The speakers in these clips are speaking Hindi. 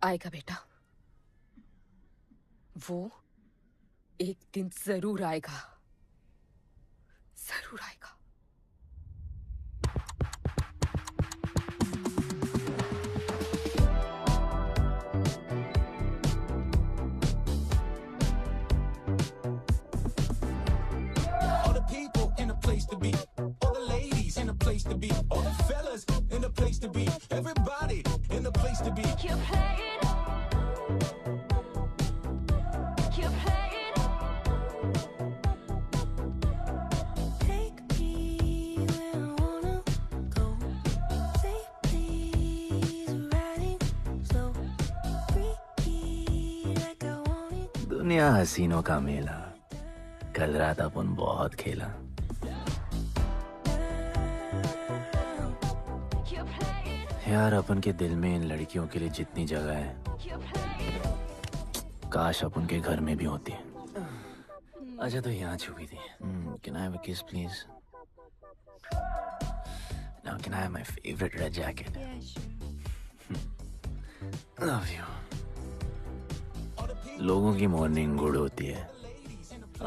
आएगा बेटा, वो एक दिन जरूर आएगा, जरूर आएगा। All the people in a place to be, all the ladies in a place to be, all the fellas in a place to be, everybody in a place to be. Keep playing. Keep playing. Take me where I wanna go. Say please, riding slow. Freaky like I want it. दुनिया हसीनों का मेला, कल रात अपन बहुत खेला। Keep playing. यार अपन के दिल में इन लड़कियों के लिए जितनी जगह है, Keep playing. काश अपन के घर में भी होती। अच्छा तो यहाँ छुपी थी। Can I have a kiss please? Now can I have my favorite red jacket? Yeah, sure. Love you. लोगों की मॉर्निंग गुड होती है,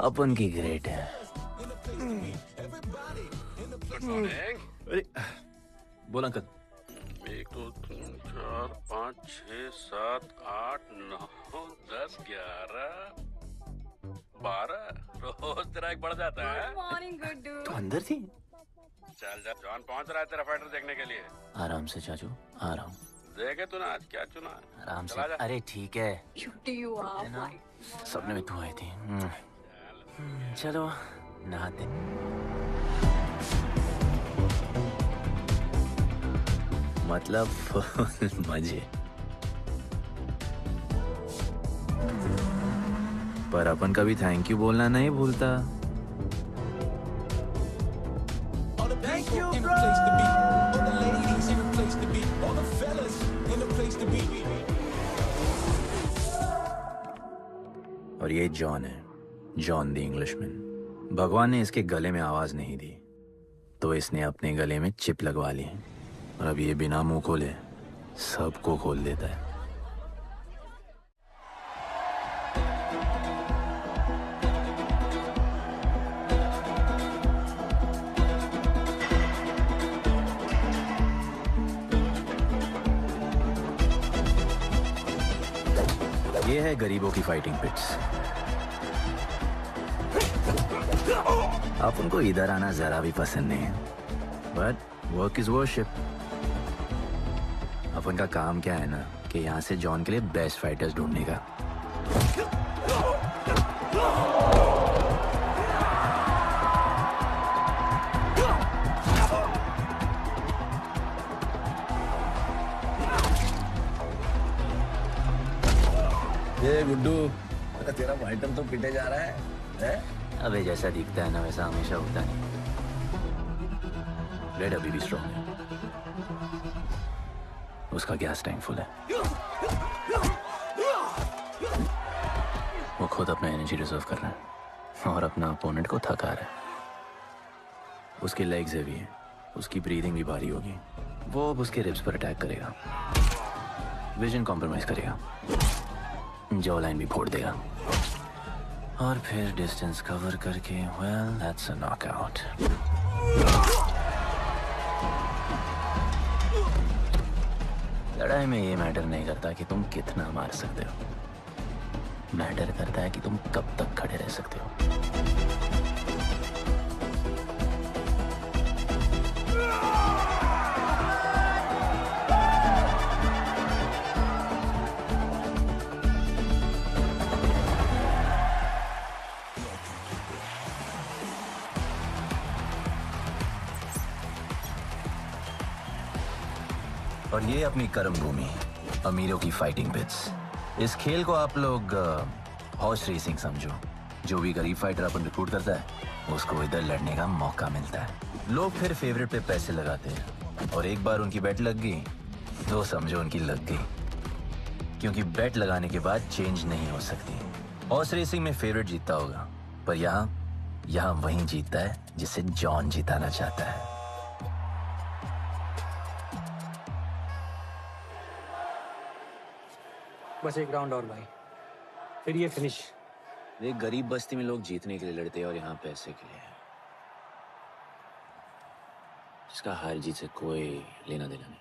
अपन की ग्रेट है। अरे बोल अंकल। 1 2 3 4 5 6 7 8 9 10 11 12 रोज तेरा एक बढ़ जाता है। Morning, good dude. तो अंदर थी। चल जा, जॉन पहुंच रहा है तेरा फाइटर देखने के लिए। आराम से चाचू, आराम। देखे तूने आज क्या चुना? आराम से। चला जा। अरे ठीक है, Cutie you are. है ना? सपने में तू आई थी। चलो नहाते। मतलब फुल मजे। पर अपन कभी थैंक यू बोलना नहीं भूलता। All the people in a place to be, all the ladies in a place to be, all the fellas in a place to be. और ये जॉन है, जॉन द इंग्लिशमैन। भगवान ने इसके गले में आवाज नहीं दी, तो इसने अपने गले में चिप लगवा ली, और अब ये बिना मुंह खोले सबको खोल देता है। ये है गरीबों की फाइटिंग पिट्स। आप उनको इधर आना जरा भी पसंद नहीं है, बट वर्क इज वर्शिप। अपन का काम क्या है ना कि यहाँ से जॉन के लिए बेस्ट फाइटर्स ढूंढने का। ये गुड्डू, तेरा फाइटर तो पिटे जा रहा है? अबे जैसा दिखता है ना वैसा हमेशा होता नहीं। रेड अभी भी स्ट्रॉन्ग है, उसका गैस टैंक फुल है। वो खुद अपना एनर्जी रिजर्व कर रहा है और अपना अपोनेंट को थका रहा है। उसके लेग्स हेवी हैं, उसकी ब्रीदिंग भी भारी होगी। वो अब उसके रिब्स पर अटैक करेगा, विजन कॉम्प्रोमाइज करेगा, जॉ लाइन भी फोड़ देगा, और फिर डिस्टेंस कवर करके वेल दैट्स अ नॉकआउट। लड़ाई में ये मैटर नहीं करता कि तुम कितना मार सकते हो, मैटर करता है कि तुम कब तक खड़े रह सकते हो। और ये अपनी कर्म भूमि, अमीरों की फाइटिंग पिट्स। इस खेल को आप लोग हॉर्स रेसिंग समझो। जो भी गरीब फाइटर अपन रिक्रूट करता है उसको इधर लड़ने का मौका मिलता है। लोग फिर फेवरेट पे पैसे लगाते हैं, और एक बार उनकी बेट लग गई तो समझो उनकी लग गई, क्योंकि बेट लगाने के बाद चेंज नहीं हो सकती। हॉर्स रेसिंग में फेवरेट जीतता होगा, पर यहाँ वही जीतता है जिसे जॉन जिताना चाहता है। बस एक राउंड और भाई, फिर ये फिनिश। एक गरीब बस्ती में लोग जीतने के लिए लड़ते हैं और यहाँ पैसे के लिए। इसका हार जीत से कोई लेना देना नहीं।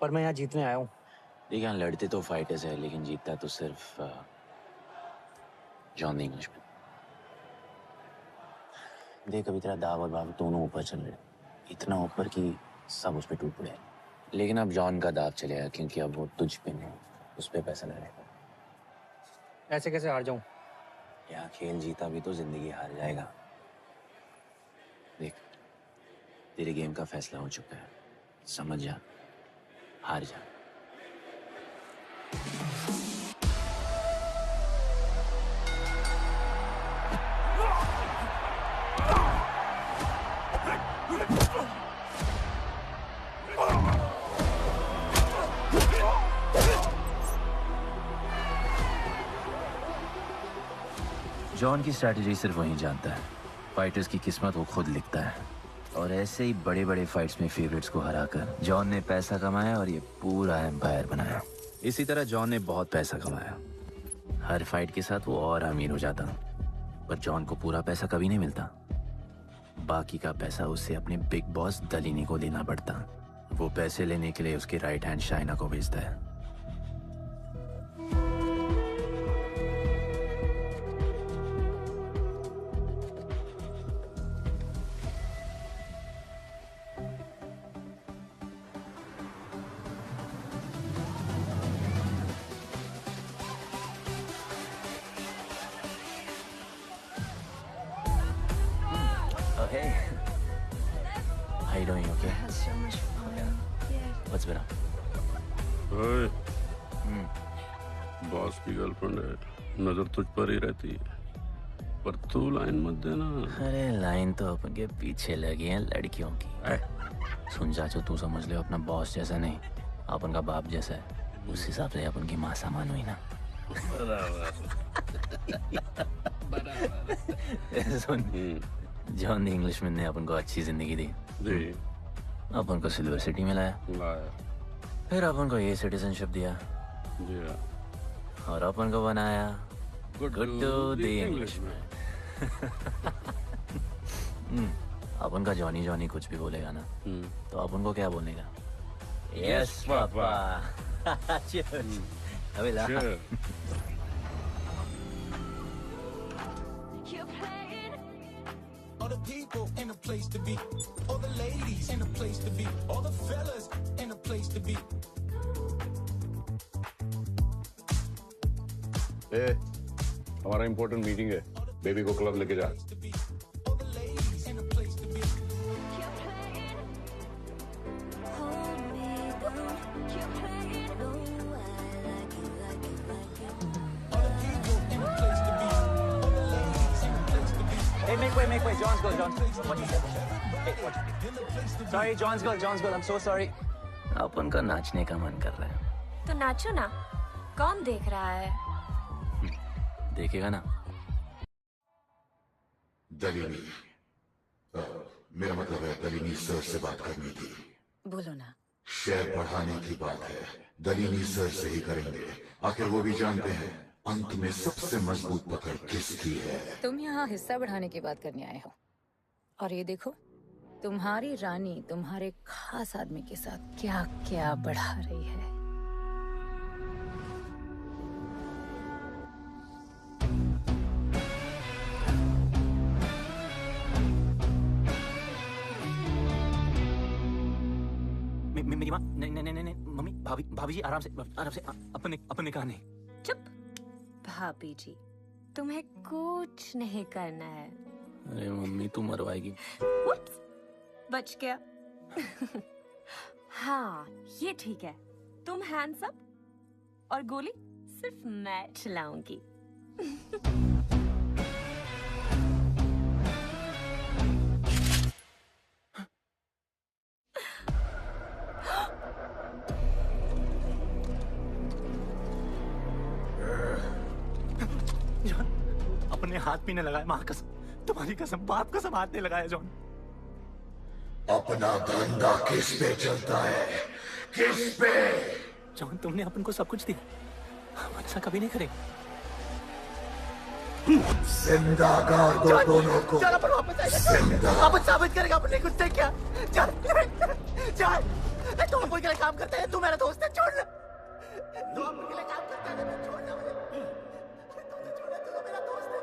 पर मैं यहाँ जीतने आया हूँ। देख, यहाँ लड़ते तो फाइटर्स है, लेकिन जीतता तो सिर्फ जॉन द इंग्लिशमैन। देख, अभी तेरा दाव और बाव दोनों ऊपर चल रहे, इतना ऊपर कि सब उस पर टूट पड़े। लेकिन अब जॉन का दाव चलेगा, क्योंकि अब वो तुझ पे नहीं, उस पे पैसा लगाएगा। ऐसे कैसे हार जाऊँ? यहाँ खेल जीता भी तो जिंदगी हार जाएगा। देख, तेरे गेम का फैसला हो चुका है, समझ जा, हार जा। जॉन की स्ट्रैटेजी सिर्फ वही जानता है। फाइटर्स की किस्मत वो खुद लिखता है। और ऐसे ही बड़े बड़े फाइट्स में फेवरेट्स को हराकर जॉन ने पैसा कमाया और ये पूरा एम्पायर बनाया। इसी तरह जॉन ने बहुत पैसा कमाया। हर फाइट के साथ वो और अमीर हो जाता, पर जॉन को पूरा पैसा कभी नहीं मिलता। बाकी का पैसा उसे अपने बिग बॉस दलीनी को देना पड़ता। वो पैसे लेने के लिए उसके राइट हैंड शाइना को भेजता है। Oh, hey. How you doing? You okay? So much fun. Yeah. What's been up? ओए, बॉस की गर्लफ्रेंड है, नजर तुझ पर ही रहती है, पर तू लाइन मत देना। अरे लाइन तो अपन के पीछे लगी है लड़कियों की। सुन चाचो, तू समझ ले अपना बॉस जैसा नहीं, अपन का बाप जैसा है। उस हिसाब से अपन की माँ सामान हुई ना। सुन, जॉन द इंग्लिशमैन ने अपन को अच्छी जिंदगी दी। अपन को सिल्वर सिटी में लाया, फिर अपन को ये सिटीजनशिप दिया, और अपन को बनाया गुड्डू द इंग्लिशमैन। अपन का जॉनी जॉनी कुछ भी बोलेगा ना, तो अपन को क्या बोलेगा? Yes papa. अबे ला। You're playing. All the people in a place to be, all the ladies in a place to be, all the fellas in a place to be. ए, हमारा इम्पोर्टेंट मीटिंग है, बेबी को क्लब लेके जा। All the ladies in a place to be. You're playing. Hold me down. You're playing. Oh, I like it, like it, like it. All the people in a place to be, all the ladies in a place to be. Hey, make way, John's girl, John's. What you said? Hey, what? Sorry, John's girl, I'm so sorry. अपन का नाचने का मन कर रहा है। तो नाचो ना, कौन देख रहा है? देखेगा ना। दलीनी, मेरा मतलब है दलीनी सर से बात करनी थी। बोलो ना। शेयर बढ़ाने की बात है, दलीनी सर से ही करेंगे। आखिर वो भी जानते हैं अंत में सबसे मजबूत पकड़ किसकी है। तुम यहाँ हिस्सा बढ़ाने की बात करने आए हो, और ये देखो तुम्हारी रानी तुम्हारे खास आदमी के साथ क्या क्या बढ़ा रही है। मेरी माँ, नहीं, मम्मी, भाभी जी, आराम से, अपने कहा नहीं। चुप। भाभी जी, तुम्हें कुछ नहीं करना है। अरे मम्मी, तू मरवाएगी। Whoops, बच गया। हाँ, ये ठीक है। तुम हैंड्स अप और गोली सिर्फ मैं चलाऊंगी। जॉन, अपने हाथ भी नहीं लगाया, माँ कसम, तुम्हारी कसम, बाप कसम, हाथ नहीं लगाया जॉन। अपना धंधा किस पे चलता है, किस पे? जॉन, तुमने अपन को सब कुछ दिया, हम ऐसा कभी नहीं करेंगे। जिंदा कर दो दोनों को। चल अपन वापस आएंगे। जिंदा। अपन साबित करेगा अपने खुद से क्या। चल चल। तू अपन के लिए काम करता है, तू मेरा दोस्त है, छोड़ ना। तू अपन के लिए काम करता है, तू छोड़ ना मुझे। तू छोड़ ना, तू तो मेरा दोस्त है।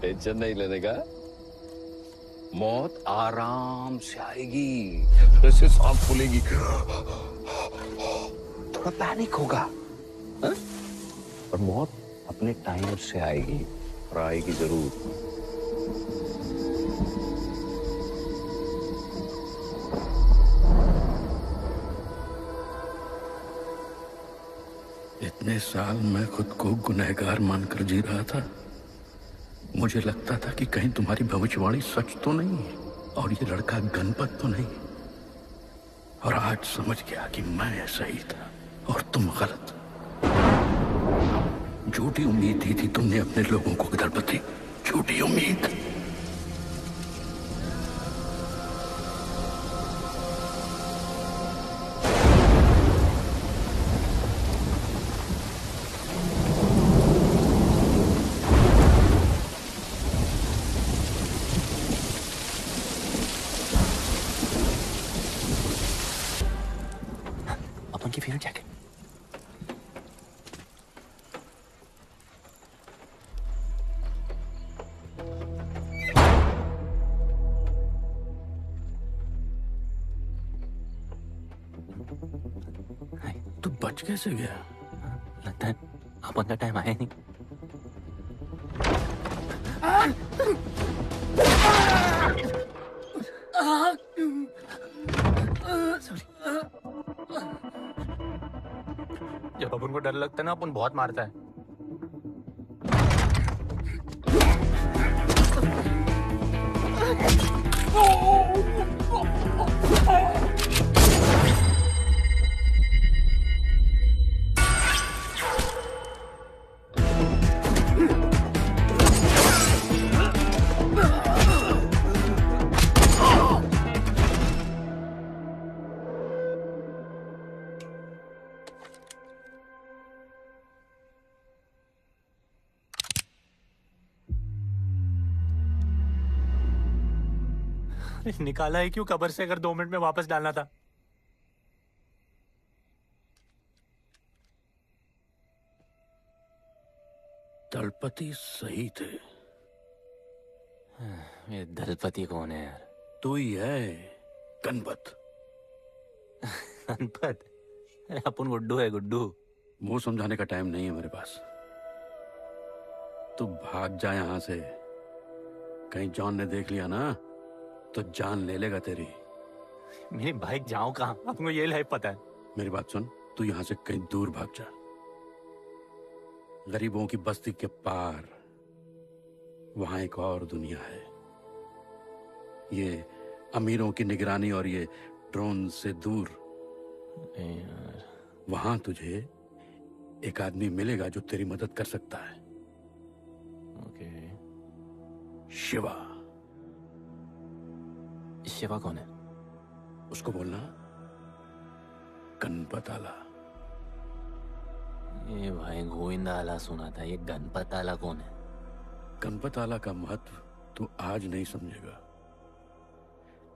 टेंशन नहीं लेने का, मौत आराम से आएगी, जैसे सांप फूलेगी, थोड़ा पैनिक होगा, हा? और मौत अपने टाइम से आएगी, और आएगी जरूर। इतने साल मैं खुद को गुनहगार मानकर जी रहा था। मुझे लगता था कि कहीं तुम्हारी भविष्यवाणी सच तो नहीं है और ये लड़का गणपत तो नहीं। और आज समझ गया कि मैं सही था और तुम गलत। झूठी उम्मीद दी थी तुमने अपने लोगों को दलपति, झूठी उम्मीद। अपन की फेवरेट जैकेट। तू बच कैसे गया? लगता है अपन का टाइम आया नहीं। जब अपन को डर लगता है ना, अपन बहुत मारता है। निकाला है क्यों कब्र से, अगर 2 मिनट में वापस डालना था। दलपति सही थे। ये दलपति कौन है यार? तू ही है गणपत। गणपत? अरे अपन गुड्डू है, गुड्डू। मुंह समझाने का टाइम नहीं है मेरे पास। तू भाग जा यहां से। कहीं जॉन ने देख लिया ना तो जान ले लेगा तेरी। मेरी बाइक जाऊं कहाँ? आपको ये लाइफ पता है। मेरी बात सुन, तू यहां से कहीं दूर भाग जा। गरीबों की बस्ती के पार वहां एक और दुनिया है। ये अमीरों की निगरानी और ये ड्रोन से दूर। वहां तुझे एक आदमी मिलेगा जो तेरी मदद कर सकता है। ओके। शिवा। शिवा कौन है? उसको बोलना गणपत आला। ये भाई गोविंदा आला सुना था, ये गणपत आला कौन है? गणपत आला का महत्व तू आज नहीं समझेगा,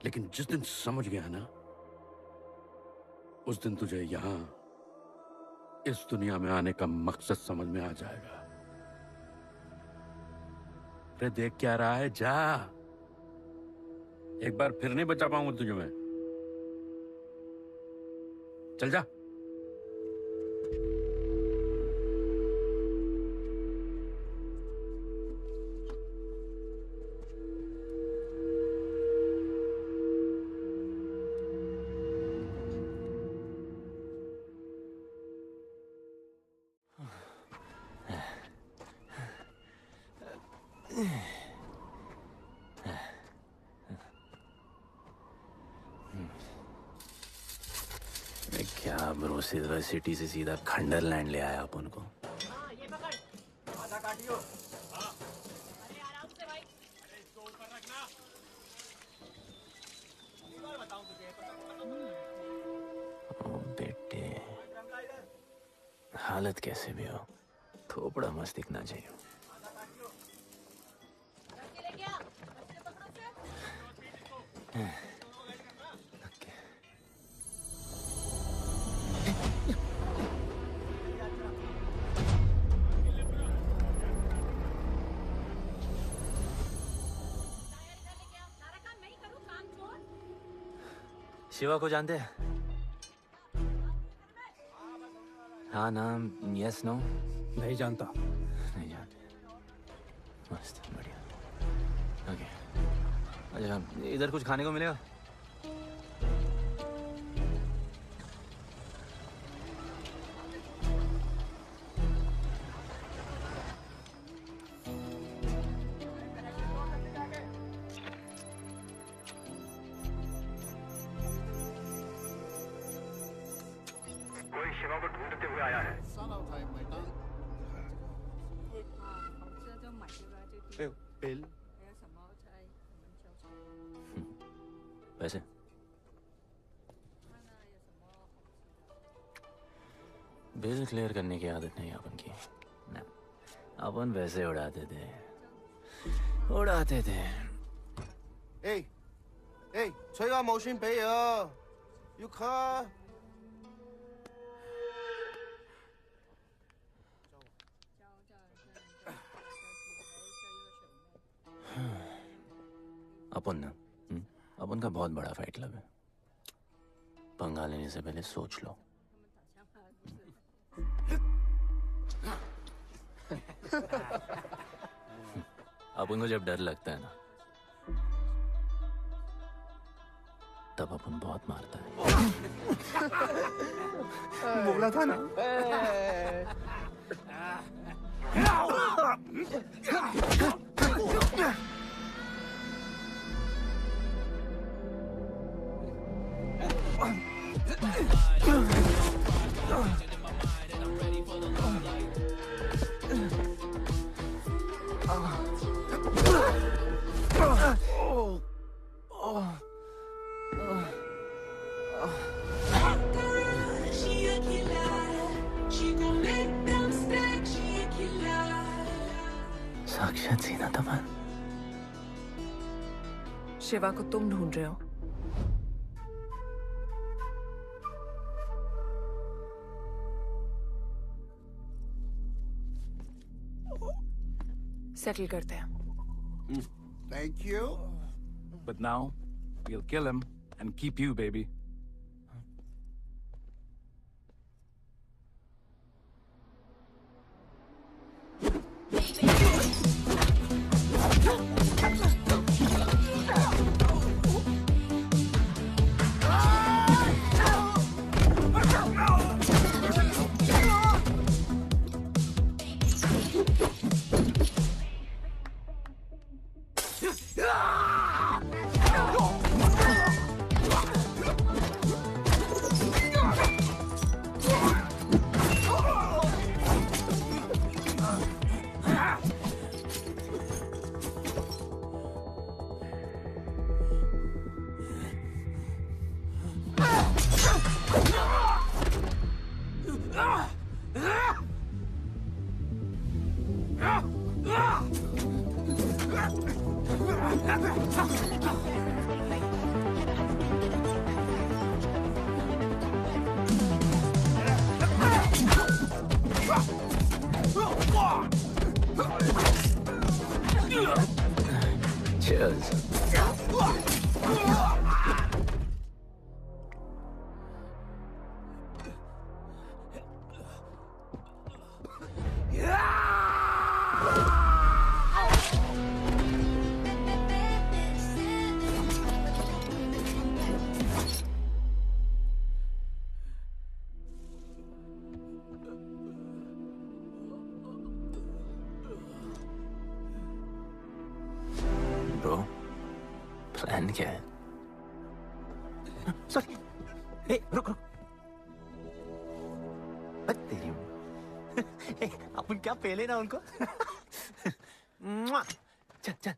लेकिन जिस दिन समझ गया ना, उस दिन तुझे यहां इस दुनिया में आने का मकसद समझ में आ जाएगा। अरे देख क्या रहा है, जा। एक बार फिर नहीं बचा पाऊंगा तुझे मैं। चल जा। क्या ब्रो, सिल्वर सिटी से सीधा खंडरलैंड ले आया अपन को। ओ बेटे, हालत कैसे भी हो, थोपड़ा मस्त दिखना चाहिए। शिवा को जानते हैं? हाँ नाम, यस नो? नहीं जानता। नहीं जानते। मस्त, बढ़िया। ओके, अच्छा इधर कुछ खाने को मिलेगा? बिल। पैसे? बिल क्लियर करने की आदत नहीं अपन की ना, अपन वैसे उड़ाते थे।催我冇錢俾啊，要卡。 अपन ना, अपन का बहुत बड़ा फाइट क्लब है। पंगा लेने से पहले सोच लो। अपन को जब डर लगता है ना, तब अपन बहुत मारता है। बोला था ना। साक्षात सीना तमन। शिवा को तुम ढूंढ रहे हो? सेटल करते हैं। Thank you. But now, we'll kill him and keep you, baby. Cheers. Bro, plan क्या है? सॉरी। रुक रुक। तेरी ए, अपन क्या पहले ना उनको मुआ। चल चल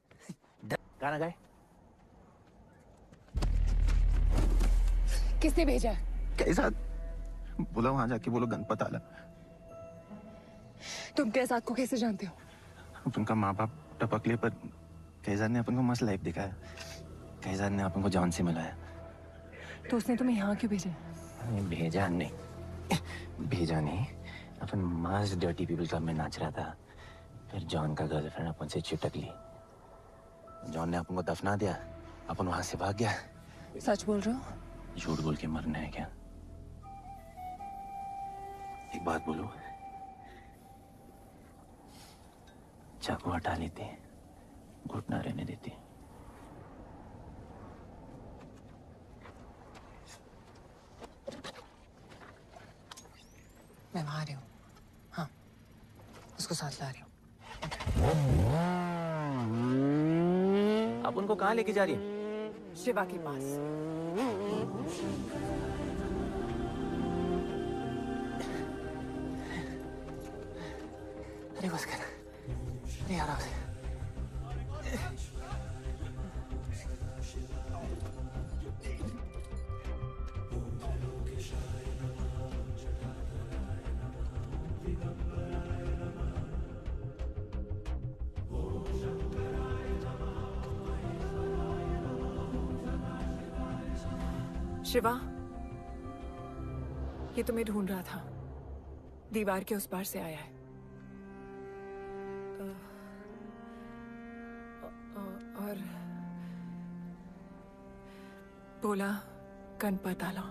गाना गाए। किसने भेजा है? कैसा बोला वहां जाके बोलो गणपत आला। तुम कैसाद को कैसे जानते हो? अपन का माँ बाप टपकले पर कैसाद ने अपन को मस्त लाइफ दिखाया। कैसाद ने अपन को जॉन से मिलाया। तो उसने तुम्हें यहाँ क्यों भेजा? भेजा नहीं, भेजा नहीं। अपन मस्त डर्टी पीपल क्लब में नाच रहा था, फिर जॉन का गर्लफ्रेंड अपन से चिपक ली। जॉन ने अपन को दफना दिया, अपन वहां से भाग गया। सच बोल रहे हो? झूठ बोल के मरना है क्या? एक बात बोलूं, चाकू हटा लेते, घुटना रहने देते। मैं वहां आ रही हूँ। हाँ, उसको साथ ला रही हूँ। आप उनको कहाँ लेके जा रही हैं? शिवा के पास। अरे बस कर, अरे आराम से। शिवा, ये तुम्हें ढूंढ रहा था। दीवार के उस पार से आया है। और बोला गणपत आला।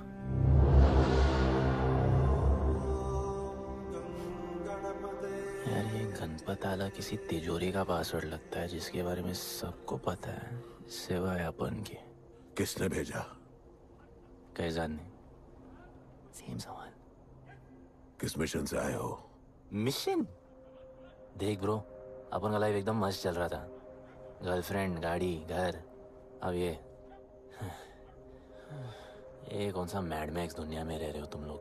यार ये गणपत आला किसी तिजोरी का पासवर्ड लगता है जिसके बारे में सबको पता है सिवाय अपन के। किसने भेजा? कैसाद ने। सेम सवाल। किस मिशन से आए हो? मिशन? देख ब्रो, अपन का लाइफ एकदम मस्त चल रहा था। गर्लफ्रेंड, गाड़ी, घर। अब ये कौन सा मैड मैक्स दुनिया में रह रहे हो तुम लोग।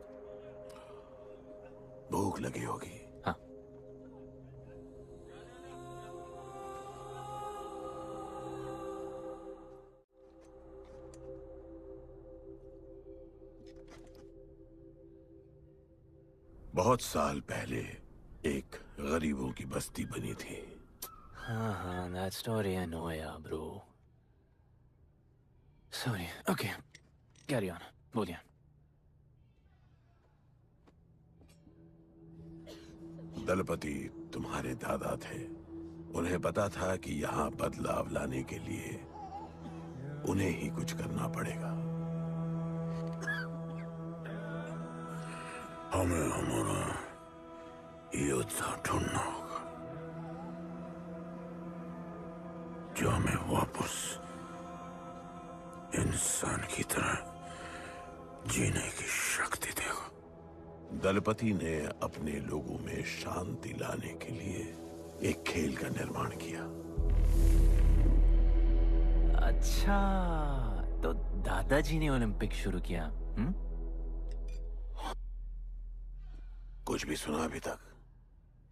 भूख लगी होगी। हाँ। बहुत साल पहले एक गरीबों की बस्ती बनी थी। हाँ, that story I know, yeah, bro. Sorry. Okay, carry on. बोलिए। दलपति तुम्हारे दादा थे। उन्हें पता था कि यहाँ बदलाव लाने के लिए उन्हें ही कुछ करना पड़ेगा। हमें हमारा योद्धा ढूंढना होगा जो हमें वापस इंसान की तरह जीने की शक्ति देगा। दलपति ने अपने लोगों में शांति लाने के लिए एक खेल का निर्माण किया। अच्छा, तो दादाजी ने ओलंपिक शुरू किया। कुछ भी सुना अभी तक?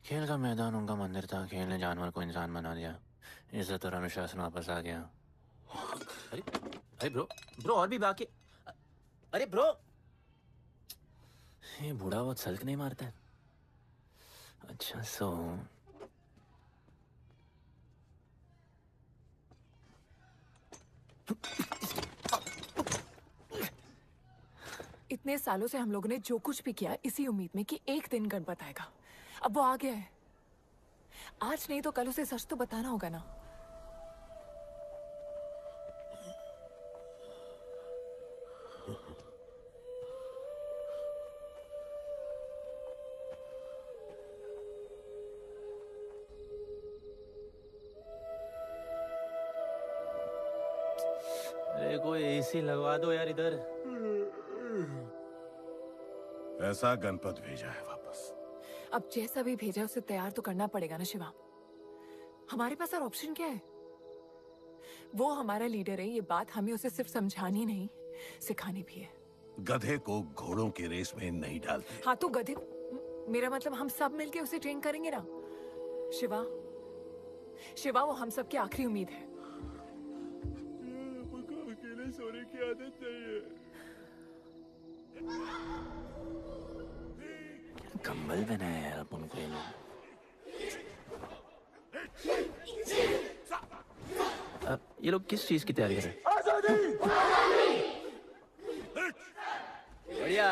खेल का मैदान उनका मंदिर था। खेल ने जानवर को इंसान बना दिया। इज्जत और अनुशासन वापस आ गया। अरे अरे ब्रो और भी बाकी। अरे ब्रो, ये बूढ़ा बहुत सल्क नहीं मारता है। अच्छा सो इतने सालों से हम लोगों ने जो कुछ भी किया इसी उम्मीद में कि एक दिन गणपत आएगा। अब वो आ गया है। आज नहीं तो कल उसे सच तो बताना होगा ना। अरे कोई एसी लगवा दो यार इधर। ऐसा गणपत भेजा है वापस। अब जैसा भी भेजा उसे तैयार तो करना पड़ेगा ना शिवा। हमारे पास और ऑप्शन क्या है? वो हमारा लीडर है, ये बात हमें उसे सिर्फ समझानी नहीं सिखानी भी है। गधे को घोड़ों की रेस में नहीं डालते। हाँ तो गधे मेरा मतलब हम सब मिलके उसे ट्रेन करेंगे ना। शिवा, शिवा वो हम सब की आखिरी उम्मीद है। मुझको अकेले सोने की आदत नहीं है। कंबल बनाया यार अपन को ये लोग। ये लोग किस चीज की तैयारी कर रहे हैं? बढ़िया,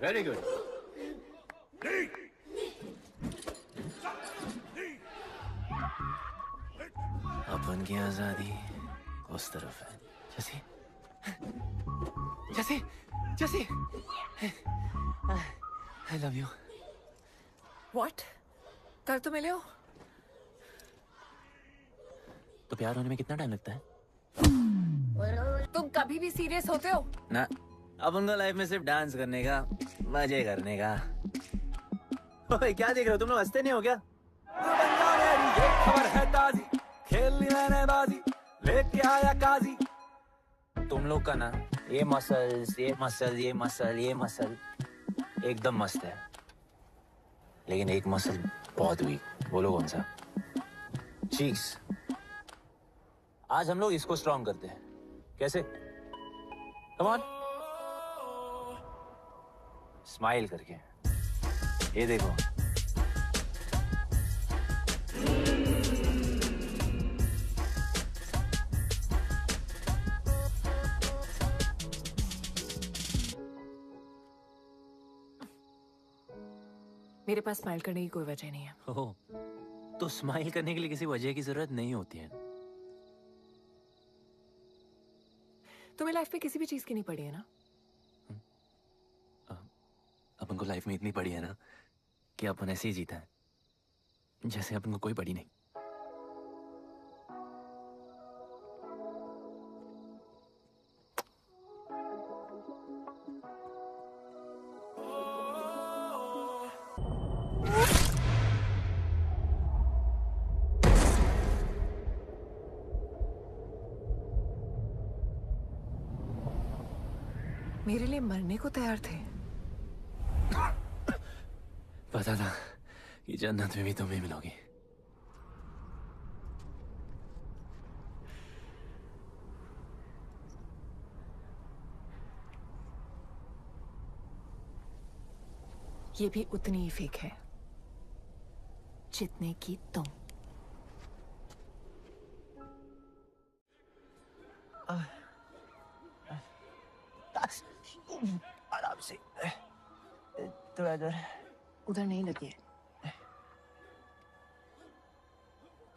वेरी गुड। अपन की आजादी उस तरफ है। जैसे जैसे जैसे आई लव यू। What? कल तो मिले हो। तो प्यार होने में कितना टाइम लगता है? तुम कभी भी सीरियस होते हो? ना, अपन को लाइफ में सिर्फ डांस करने का, मजे करने का। ओए क्या देख रहे हो तुम लोग, हंसते नहीं हो क्या? ये खबर है ताजी, खेलनी मैंने बाजी, लेके आया काजी। तुम लोग का ना ये मसल्स, ये मसल, ये मसल, ये मसल एकदम मस्त है, लेकिन एक मसल बहुत वीक। बोलो कौन सा? चीक्स। आज हम लोग इसको स्ट्रॉन्ग करते हैं। कैसे? कम ऑन, स्माइल करके। ये देखो, मेरे पास स्माइल करने की कोई वजह नहीं है। ओह, तो स्माइल करने के लिए किसी वजह की जरूरत नहीं होती है। तुम्हें लाइफ में किसी भी चीज की नहीं पड़ी है ना? अपन को लाइफ में इतनी पड़ी है ना कि अपन ऐसे ही जीता है जैसे अपन को कोई पड़ी नहीं। मेरे लिए मरने को तैयार थे। पता था कि जन्नत में भी तुम ही मिलोगी। ये भी उतनी ही फेक है जितने की तुम। आराम से, थोड़ा इधर। उधर नहीं लगी है।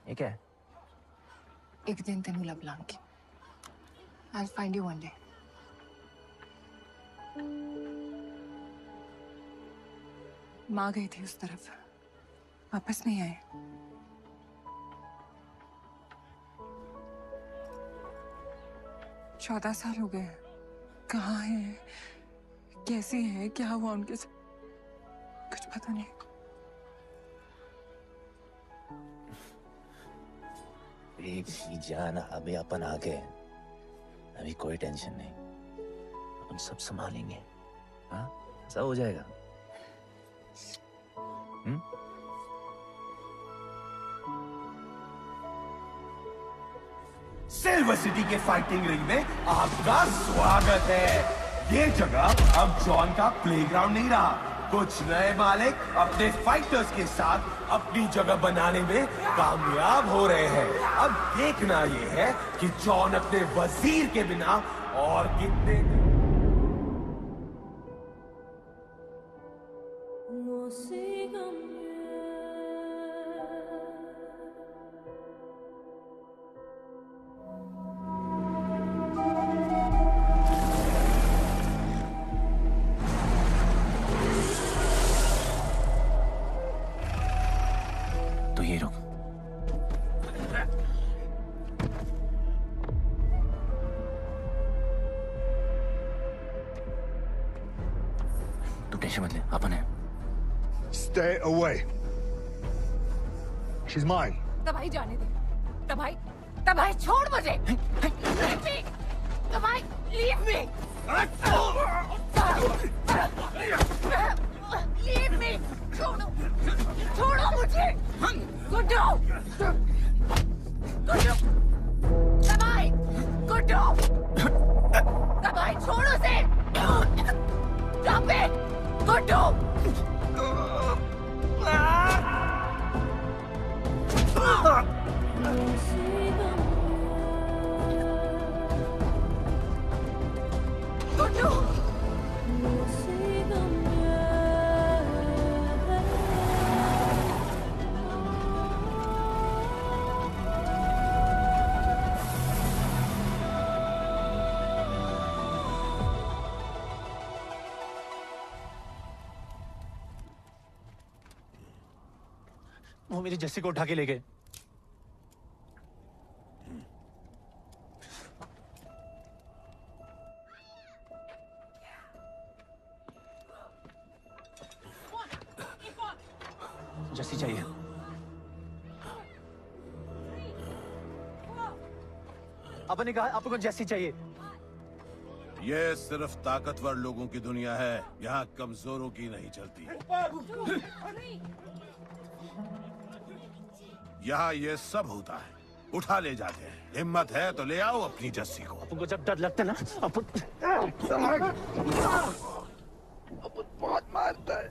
ये क्या है? एक दिन तेनू लब Langi. I'll find you one day. माँ गई थी उस तरफ, वापस नहीं आए। चौदह साल हो गए। कहाँ है, कैसी है, क्या हुआ उनके साथ, कुछ पता नहीं। बेबी जान, अभी अपन आ गए, अभी कोई टेंशन नहीं, अपन सब संभालेंगे। हाँ, सब हो जाएगा। सिल्वर सिटी के फाइटिंग रिंग में आपका स्वागत है। ये जगह अब जॉन का प्लेग्राउंड नहीं रहा। कुछ नए मालिक अपने फाइटर्स के साथ अपनी जगह बनाने में कामयाब हो रहे हैं। अब देखना ये है कि जॉन अपने वजीर के बिना और कितने तो ये रुक। तू टेंशन मत ले, अपन है। Stay away. She's mine. तबाही जाने दे। तबाही छोड़ मुझे। Leave me. तबाही, leave me. Leave me. वो मेरी जस्सी को उठा के ले गए। जस्सी चाहिए। अपन ने कहा आपको जस्सी चाहिए। ये सिर्फ ताकतवर लोगों की दुनिया है, यहाँ कमजोरों की नहीं चलती। यहाँ ये सब होता है, उठा ले जाते हैं। हिम्मत है तो ले आओ अपनी जस्सी को। अपन को जब डर लगता है ना, अपन बहुत मारता है।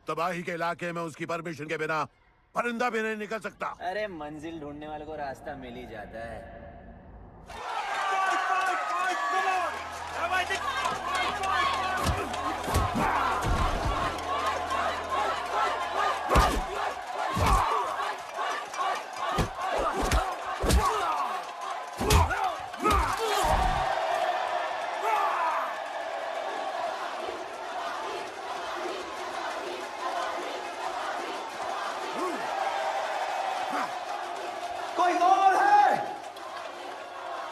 तबाही के इलाके में उसकी परमिशन के बिना परिंदा भी नहीं निकल सकता। अरे मंजिल ढूंढने वाले को रास्ता मिल ही जाता है। कोई और है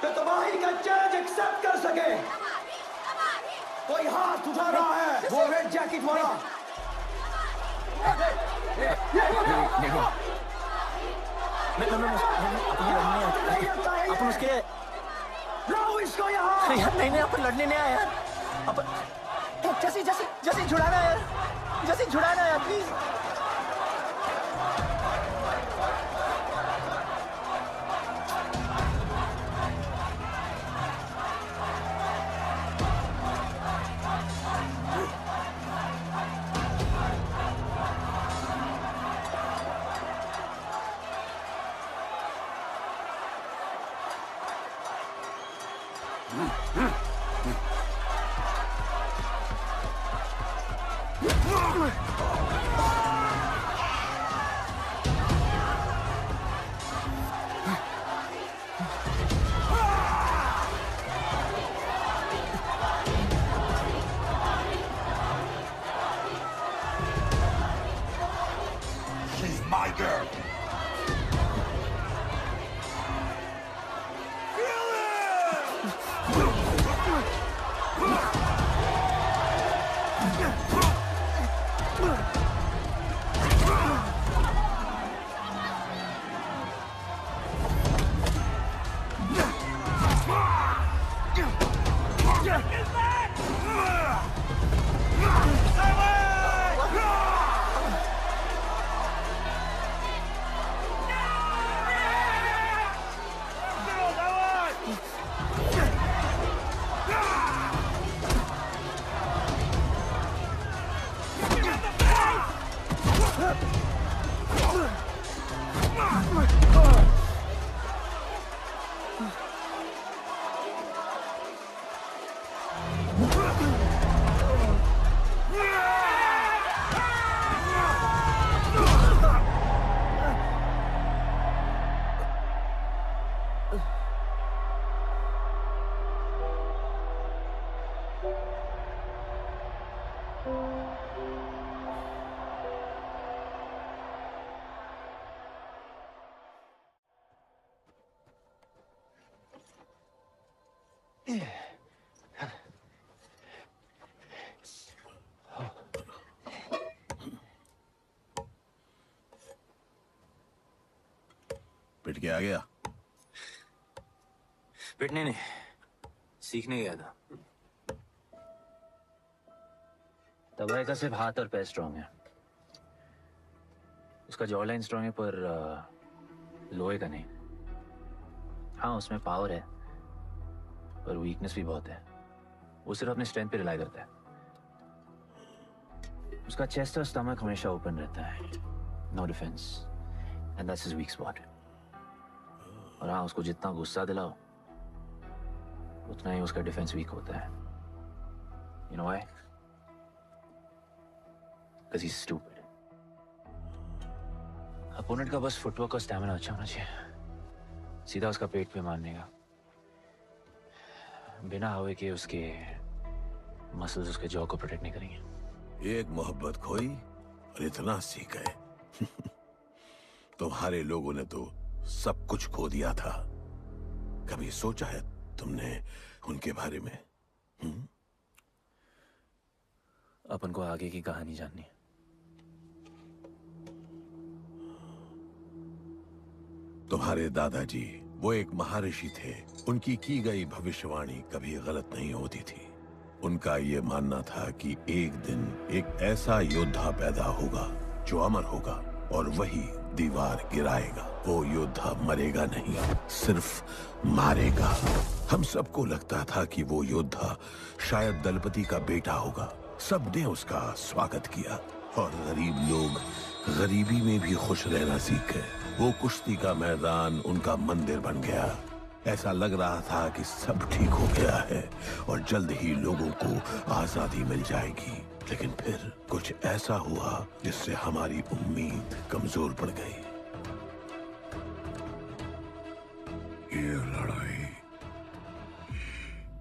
जो तबाही का चैलेंज एक्सेप्ट कर सके? कोई हाथ उठा रहा है? वो रेड जैकेट वाला। अपन उसके लाओ इसको यहाँ। यार नहीं अपन लड़ने नहीं आया यार। अपन जैसी जैसी जैसी छुड़ाना यार, जैसी छुड़ाना यार प्लीज। She's my girl. पिट के आ गया। पिटने नहीं, सीखने गया था। तबाही का सिर्फ हाथ और पैर स्ट्रांग है, उसका जॉ लाइन स्ट्रांग है पर लोहे का नहीं। हाँ उसमें पावर है पर वीकनेस भी बहुत है। वो सिर्फ अपने स्ट्रेंथ पे रिलाई करता है। उसका चेस्ट और स्टमक हमेशा ओपन रहता है। No defence and that's his weak spot. और हाँ उसको जितना गुस्सा दिलाओ उतना ही उसका डिफेंस वीक होता है। You know why? Because he's stupid. Opponent का बस फुटवर्क और स्टैमिना अच्छा होना चाहिए। सीधा उसका पेट पे मारने का, बिना हवा के उसके मसल्स उसके जॉ को प्रोटेक्ट नहीं करेंगे। एक मोहब्बत खोई और इतना सीख गए। तुम्हारे लोगों ने तो सब कुछ खो दिया था। कभी सोचा है तुमने उनके बारे में? अपन को आगे की कहानी जाननी है। तुम्हारे दादाजी वो एक महर्षि थे। उनकी की गई भविष्यवाणी कभी गलत नहीं होती थी। उनका ये मानना था कि एक दिन एक ऐसा योद्धा पैदा होगा जो अमर होगा और वही दीवार गिराएगा। वो योद्धा मरेगा नहीं, सिर्फ मारेगा। हम सबको लगता था कि वो योद्धा शायद दलपति का बेटा होगा। सबने उसका स्वागत किया और गरीब लोग गरीबी में भी खुश रहना सीख गए। वो कुश्ती का मैदान उनका मंदिर बन गया। ऐसा लग रहा था कि सब ठीक हो गया है और जल्द ही लोगों को आजादी मिल जाएगी। लेकिन फिर कुछ ऐसा हुआ जिससे हमारी उम्मीद कमजोर पड़ गई। ये लड़ाई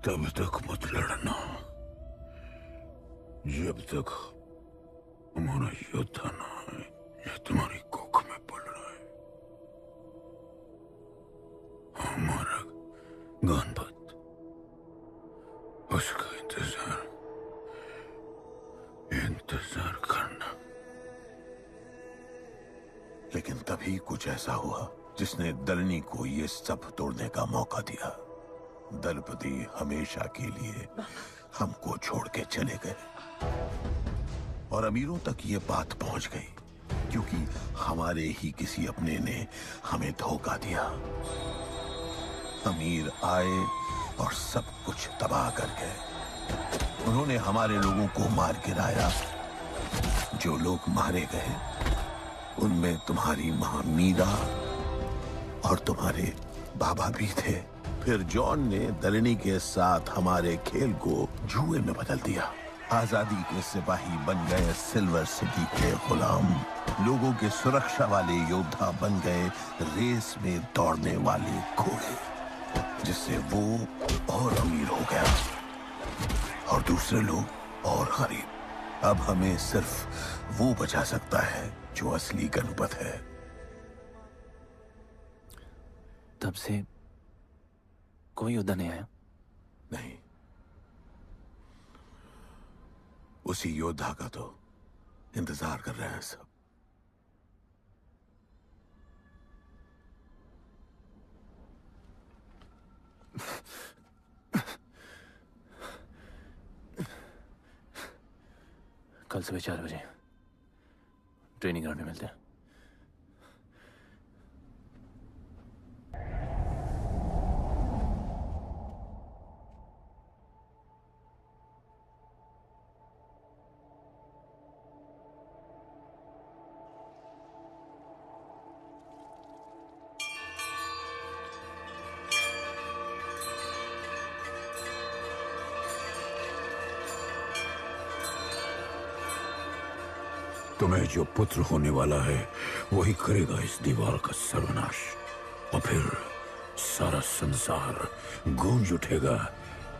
तब तक मत लड़ना जब तक हमारा योद्धा ना है या तुम्हारी कोख में पड़ रहा है। हमारा गणपत, उसका इंतजार करना। लेकिन तभी कुछ ऐसा हुआ जिसने दलनी को ये सब तोड़ने का मौका दिया। दलपति हमेशा के लिए हमको छोड़ के चले गए और अमीरों तक ये बात पहुंच गई क्योंकि हमारे ही किसी अपने ने हमें धोखा दिया। अमीर आए और सब कुछ तबाह कर गए। उन्होंने हमारे लोगों को मार गिराया। जो लोग मारे गए उनमें तुम्हारी मां मीरा और तुम्हारे बाबा भी थे। फिर जॉन ने दलनी के साथ हमारे खेल को जुए में बदल दिया। आजादी के सिपाही बन गए सिल्वर सिटी के गुलाम। लोगों के सुरक्षा वाले योद्धा बन गए रेस में दौड़ने वाले घोड़े, जिससे वो और अमीर हो गया और दूसरे लोग और गरीब। अब हमें सिर्फ वो बचा सकता है जो असली गणपत है। तब से कोई योद्धा नहीं आया? नहीं, उसी योद्धा का तो इंतजार कर रहे हैं सब। कल सुबह 4 बजे ट्रेनिंग ग्राउंड में मिलते हैं। तुम्हें जो पुत्र होने वाला है वही करेगा इस दीवार का सर्वनाश। और फिर सारा संसार गूंज उठेगा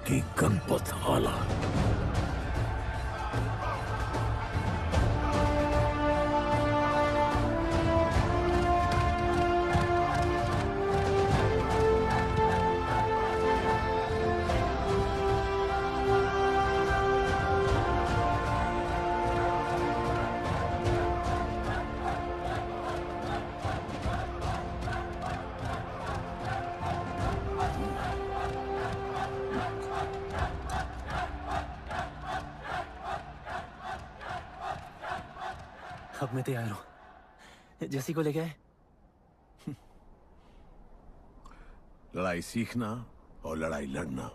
कि गणपत आला। अब मैं तैयार हूं। जैसी को ले गए। लड़ाई सीखना और लड़ाई लड़ना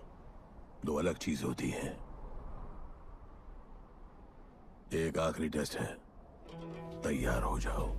दो अलग चीज होती हैं। एक आखिरी टेस्ट है, तैयार हो जाओ।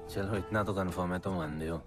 चलो इतना तो कंफर्म है, तुम अंधे हो।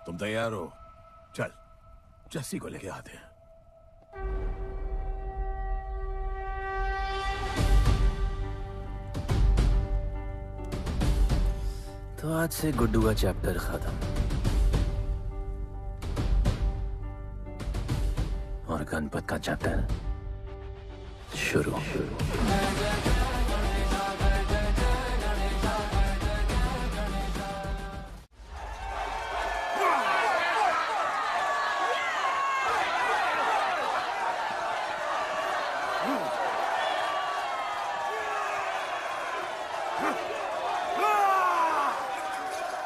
तुम तैयार हो? चल जस्सी को लेके आते हैं। तो आज से गुड्डू का चैप्टर खत्म और गणपत का चैप्टर शुरू।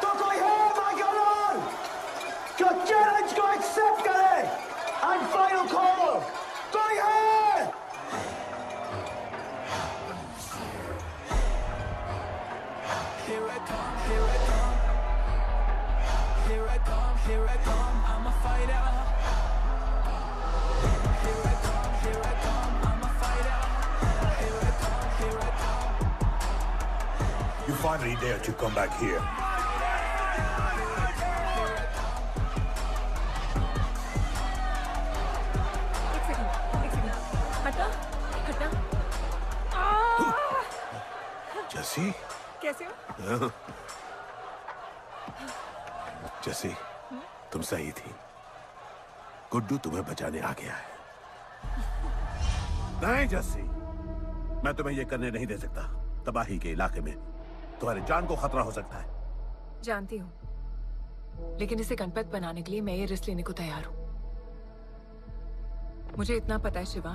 तो कोई है माइकल जो चैलेंज One final call. कोई है? Here I come, here I come. Here I come, here I come. I'm a fighter. Here I come, here I come. I'm a fighter. Here I come, here I come. You finally dare to come back here. हटा हटा। जैसी कैसे हो? जैसी तुम सही थी। गुड्डू तुम्हें बचाने आ गया है। नहीं जैसी, मैं तुम्हें यह करने नहीं दे सकता। तबाही के इलाके में तुम्हारी जान को खतरा हो सकता है। जानती हूँ, लेकिन इसे गणपत बनाने के लिए मैं ये रिस्क लेने को तैयार हूँ। मुझे इतना पता है शिवा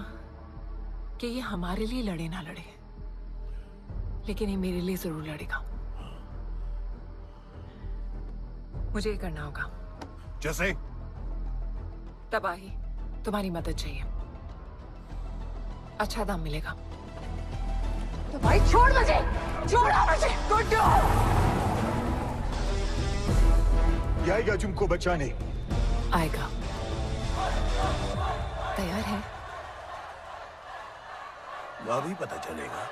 कि ये हमारे लिए लड़े ना लड़े, लेकिन ये मेरे लिए जरूर लड़ेगा। मुझे ये करना होगा। जैसे तबाही, तुम्हारी मदद चाहिए। अच्छा दाम मिलेगा। तो भाई छोड़ मुझे, छोड़ो मुझे। गुड्डू ये आएगा तुमको बचाने। आएगा। तैयार है? वह भी पता चलेगा।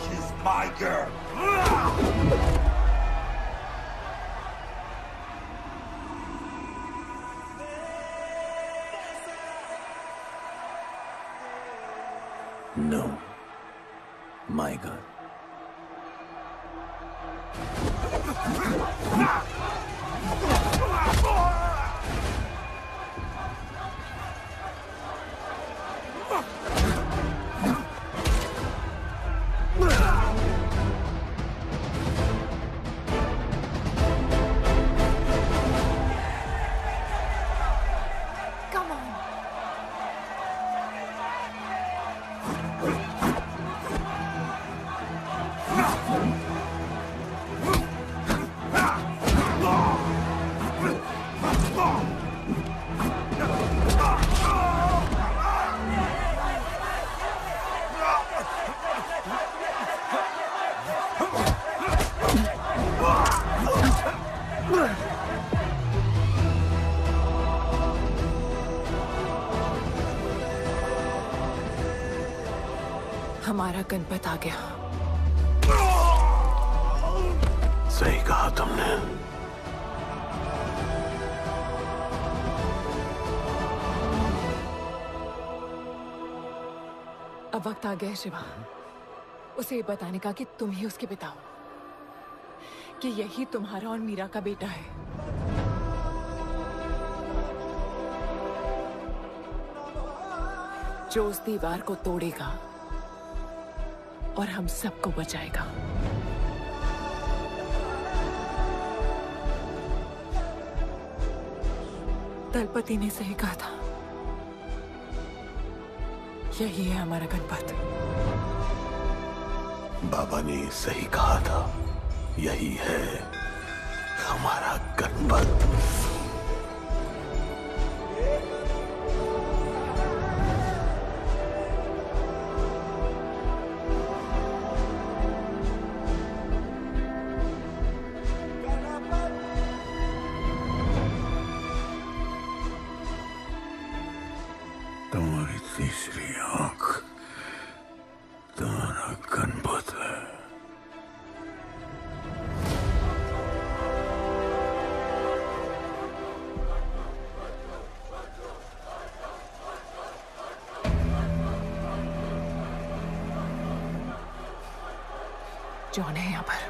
She's my girl. No, my girl. Come on. हमारा गणपत आ गया। सही कहा तुमने। अब वक्त आ गया है शिवा, उसे ये बताने का कि तुम ही उसके पिता हो, कि यही तुम्हारा और मीरा का बेटा है। जो उस दीवार को तोड़ेगा और हम सबको बचाएगा। दलपति ने सही कहा था, यही है हमारा गणपत। बाबा ने सही कहा था, यही है हमारा गणपत। तुम्हारी तीसरी आंख तुम्हारा गणपत है। जॉन है यहाँ पर।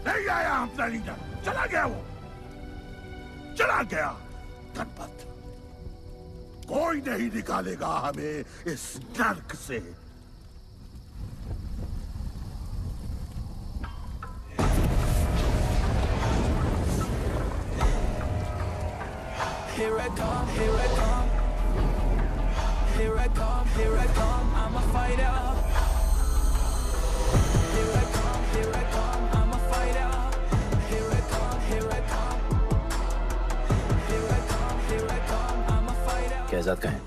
नहीं आया अपना लीडर, चला गया वो, चला गया। गणपत, कोई नहीं निकालेगा हमें इस नर्क से। Here I come, here I come. Here I come, here I come. I'm a fighter. Here I come, here I come. I'm a fighter. Here I come, here I come. Here I come, here I come. I'm a fighter. Kaizad कहाँ है?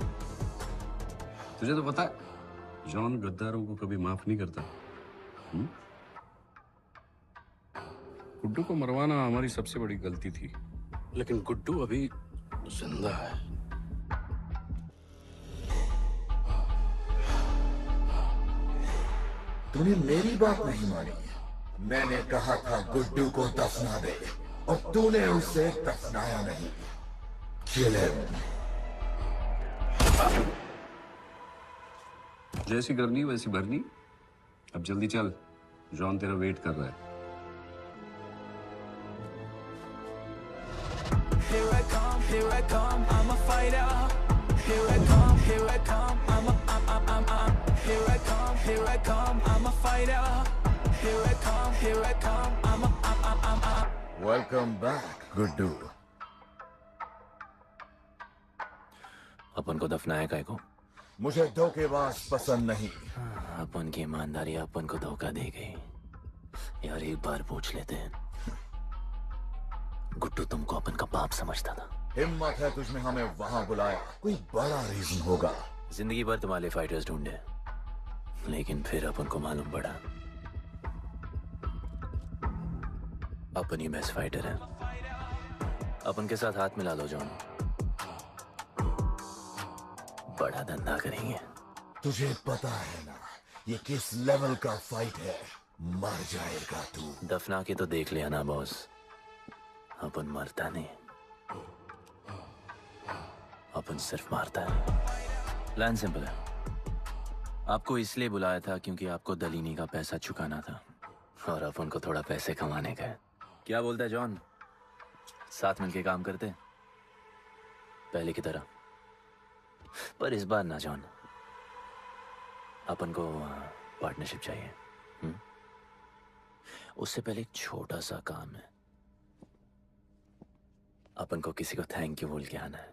तुझे तो पता है, जॉन गद्दारों को कभी माफ नहीं करता। गुड्डू को मरवाना हमारी सबसे बड़ी गलती थी, लेकिन गुड्डू अभी जिंदा है। तूने मेरी बात नहीं मानी। मैंने कहा था गुड्डू को दफना दे, और तूने उसे दफनाया नहीं। Kill him. जैसी करनी वैसी भरनी। अब जल्दी चल, जॉन तेरा वेट कर रहा है। Here I come, here I come. I'm a fighter. Here I come, here I come. I'm here I come, here I come. I'm a fighter. Here I come, here I come. I'm Welcome back, Guddu. अपन को दफनाया काय को? मुझे धोखेबाज पसंद नहीं। अपन की ईमानदारी अपन को धोखा दे गई। यार एक बार पूछ लेते हैं, गुड्डू तुमको अपन का बाप समझता था। हिम्मत है तुझने हमें वहां बुलाया, कोई बड़ा रीजन होगा। जिंदगी भर तुम्हारे फाइटर्स ढूंढे, लेकिन फिर अपन को मालूम पड़ा अपन ही बेस्ट फाइटर है। अपन के साथ हाथ मिला लो जॉन, बड़ा धंधा करेंगे। तुझे पता है ना ये किस लेवल का फाइट है? मर जाएगा तू। दफना के तो देख लिया ना बॉस, अपन मरता नहीं, अपन सिर्फ मारता है। प्लान सिंपल है, आपको इसलिए बुलाया था क्योंकि आपको दलीनी का पैसा चुकाना था, और अपन को थोड़ा पैसे कमाने का है। क्या बोलता है जॉन, साथ मिलके काम करते पहले की तरह? पर इस बार ना जॉन, अपन को पार्टनरशिप चाहिए। उससे पहले एक छोटा सा काम है, अपन को किसी को थैंक यू बोल के आना है।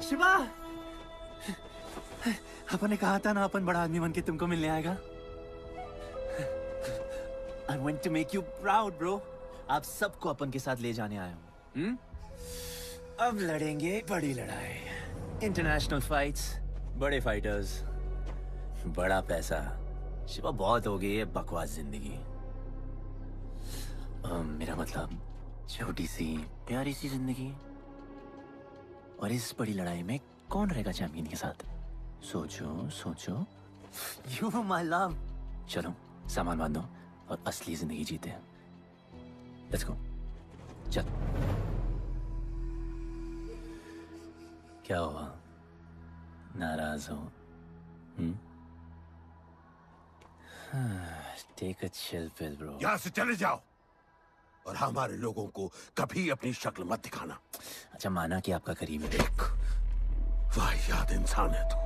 शिवा, अपन ने कहा था ना अपन बड़ा आदमी बन के तुमको मिलने आएगा। I want to make you proud, bro. आप सबको अपन के साथ ले जाने आया हूँ। अब लड़ेंगे बड़ी लड़ाई, इंटरनेशनल फाइट्स, बड़े फाइटर्स, बड़ा पैसा। शिवा बहुत हो गई है बकवास जिंदगी। मेरा मतलब छोटी सी प्यारी सी जिंदगी, और इस बड़ी लड़ाई में कौन रहेगा चैंपियन के साथ? सोचो सोचो। You my love. चलो सामान बांधो और असली जिंदगी जीते हैं। Let's go. चल। क्या हुआ, नाराज हो? Take a chill pill bro. यहाँ से चले जाओ, और हमारे लोगों को कभी अपनी शक्ल मत दिखाना। अच्छा माना कि आपका करीबी है। वाहियात इंसान है तू।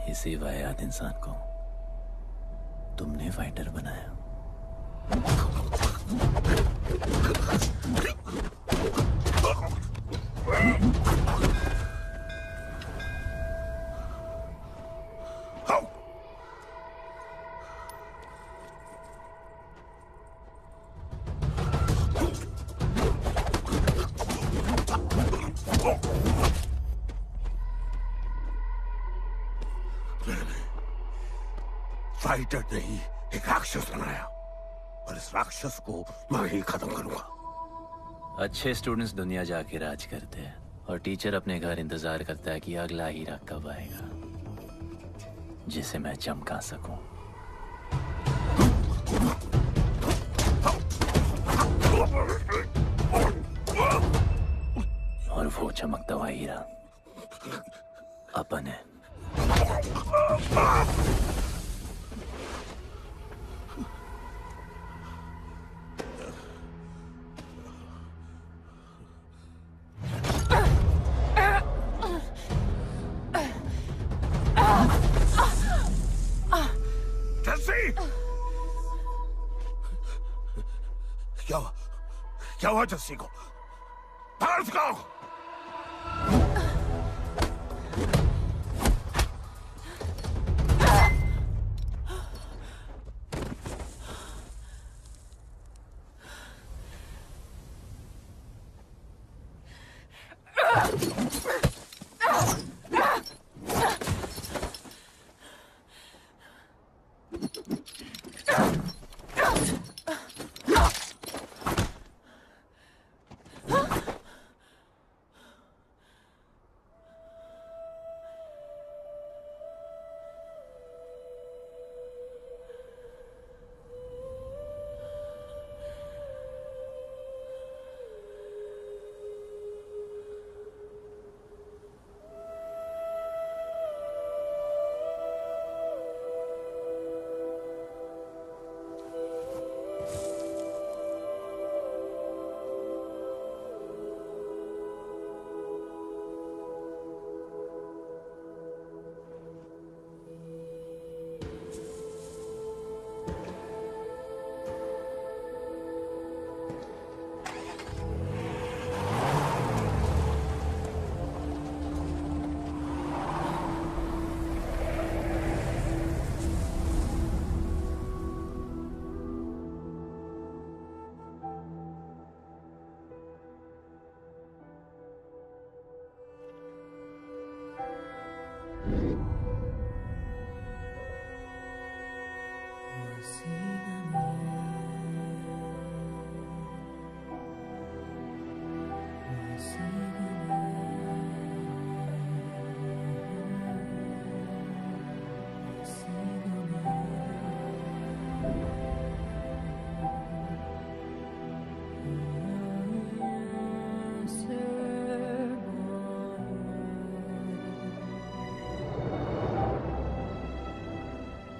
इसी वाहियात इंसान को तुमने फाइटर बनाया। फाइटर नहीं, एक राक्षस बनाया और इस राक्षस को मैं ही खत्म करूंगा। अच्छे स्टूडेंट्स दुनिया जाके राज करते हैं और टीचर अपने घर इंतजार करता है कि अगला हीरा कब आएगा जिसे मैं चमका सकूं। और वो चमकता हुआ हीरा अपन है। क्या हुआ जस्सी को? बाहर सिखाओ।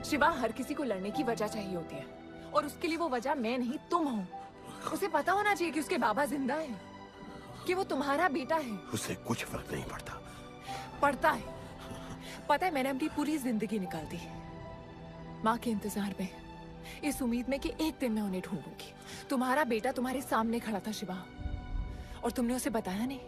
शिवा, हर किसी को लड़ने की वजह चाहिए होती है और उसके लिए वो वजह मैं नहीं तुम हो। उसे पता होना चाहिए कि उसके बाबा जिंदा है, कि वो तुम्हारा बेटा है। उसे कुछ फर्क नहीं पड़ता। पड़ता है। पता है, मैंने अपनी पूरी जिंदगी निकाल दी माँ के इंतजार में, इस उम्मीद में कि एक दिन मैं उन्हें ढूंढूंगी। तुम्हारा बेटा तुम्हारे सामने खड़ा था शिवा, और तुमने उसे बताया नहीं।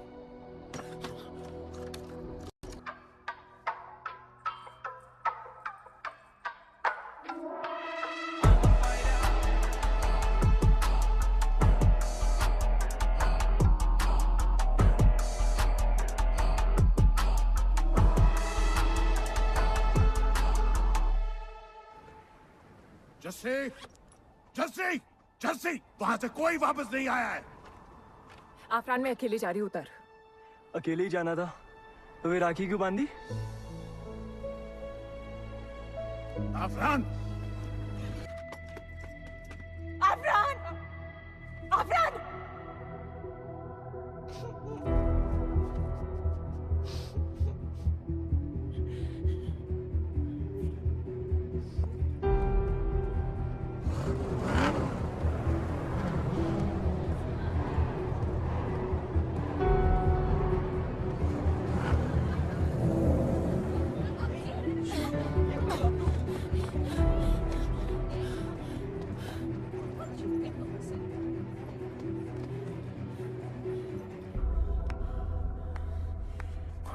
जस्सी, जस्सी, जस्सी, वहां से कोई वापस नहीं आया है। आफरान, मैं अकेले जा रही हूँ। उतर। अकेले ही जाना था तो वे राखी क्यों बांधी? आफरान, आफरान, आफरान।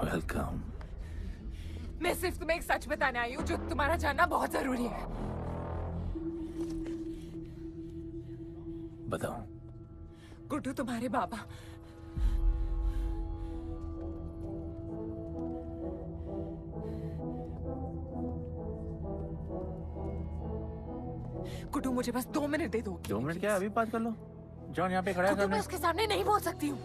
वेलकम। मैं सिर्फ तुम्हें एक सच बताने आई हूँ जो तुम्हारा जानना बहुत जरूरी है। बताओ। गुड्डू तुम्हारे बाबा गुड्डू, मुझे बस 2 मिनट दे दो। 2 मिनट क्या, अभी बात कर लो। जॉन यहाँ पे खड़ा है गुड्डू, मैं सामने। उसके सामने नहीं बोल सकती हूँ।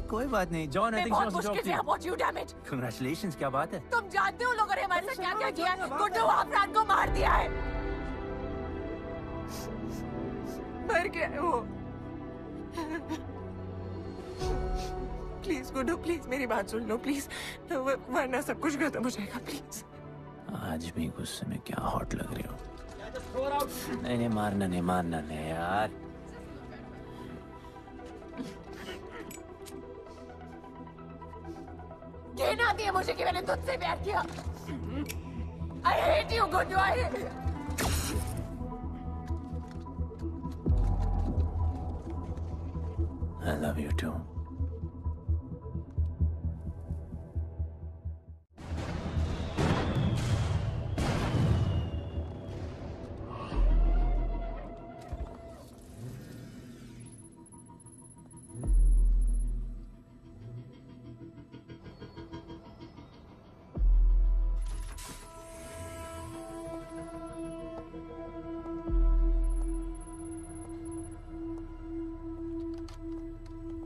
कोई बात नहीं जॉन, मैं बहुत मुश्किल से about you, damn it. Congratulations, क्या बात है। तुम जानते हो लोगों ने हमारे साथ क्या क्या किया है? गुड्डू आफरान को मार दिया है। मर गया है वो। प्लीज गुड्डू, प्लीज मेरी बात सुन लो प्लीज, वरना सब कुछ खत्म हो जाएगा प्लीज। आज भी गुस्से में क्या हॉट लग रही हो। नहीं मारना नहीं यार। कहन आती है मुझे कि मैंने तुझसे प्यार किया। I hate you, Guddu, I hate you. I love you too.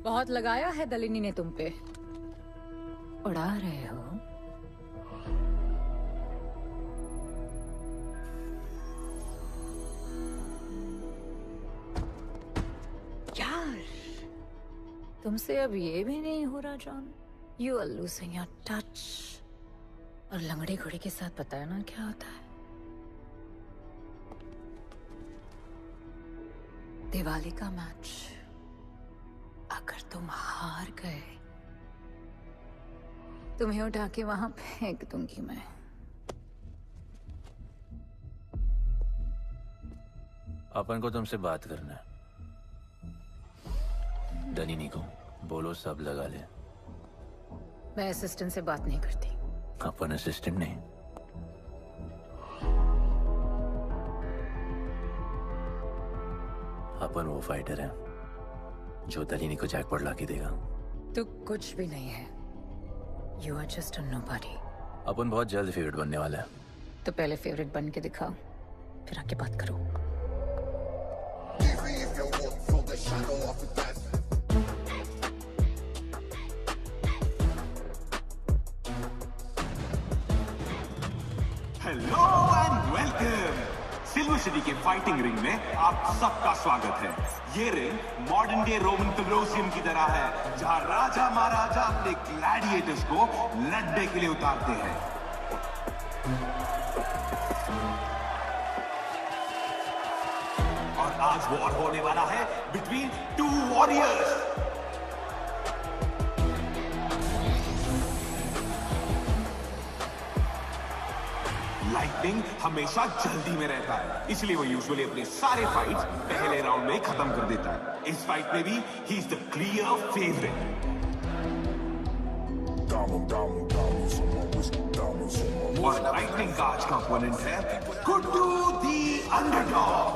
बहुत लगाया है दलिनी ने तुम पे। उड़ा रहे हो। यार, तुमसे अब ये भी नहीं हो रहा John. You are losing your touch. और लंगड़े घोड़े के साथ पता है ना क्या होता है। दिवाली का मैच अगर तुम हार गए, तुम्हें उठा के वहां फेंक दूंगी मैं। अपन को तुमसे बात करना है। दलिनी को बोलो सब लगा ले। मैं असिस्टेंट से बात नहीं करती। अपन असिस्टेंट नहीं, अपन वो फाइटर है जो दलिनी को जैकपॉट लाके देगा। तू कुछ भी नहीं है। You are just a nobody. अपन बहुत जल्द फेवरेट बनने वाला है। तो पहले फेवरेट बन के दिखाओ, फिर आके बात करो। Hello and welcome. Silver city के फाइटिंग रिंग में आप सबका स्वागत है। ये ring modern day Roman Colosseum की तरह है, जहां राजा महाराजा अपने ग्लैडिएटर्स को लड़ने के लिए उतारते हैं। और आज वॉर होने वाला है बिटवीन 2 वॉरियर्स। लाइटनिंग हमेशा जल्दी में रहता है, इसलिए वो यूजुअली अपने सारे फाइट्स पहले राउंड में ही खत्म कर देता है। इस फाइट में भी he is the clear favourite. और लाइटनिंग का आज का ओपोनेंट है गुड्डू दी underdog.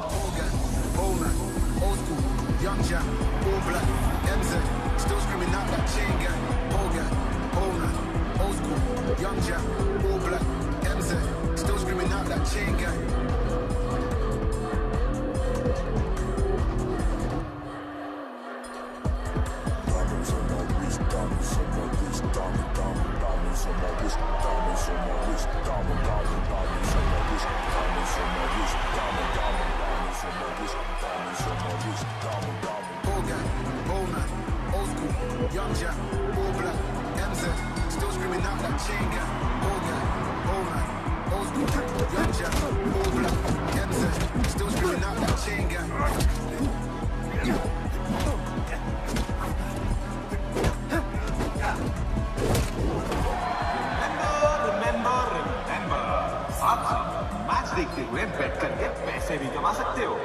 Young Jack, all black, MZ, still screaming out that chain gang. Hogan, Onan, old school. Young Jack, all black, MZ, still screaming out that chain gang. Diamonds on my wrist, diamonds on my wrist, diamonds on my wrist, diamonds on my wrist, diamonds on my wrist, diamonds on my wrist, diamonds on my wrist. Hogan, Onan, old school, young Jack, all black, MZ, still screaming out that chain gang. Hogan, Onan, old school, young Jack, all black, MZ, still screaming out that chain gang. Remember, आप मैच देखते हुए बेट करके पैसे भी कमा सकते हो।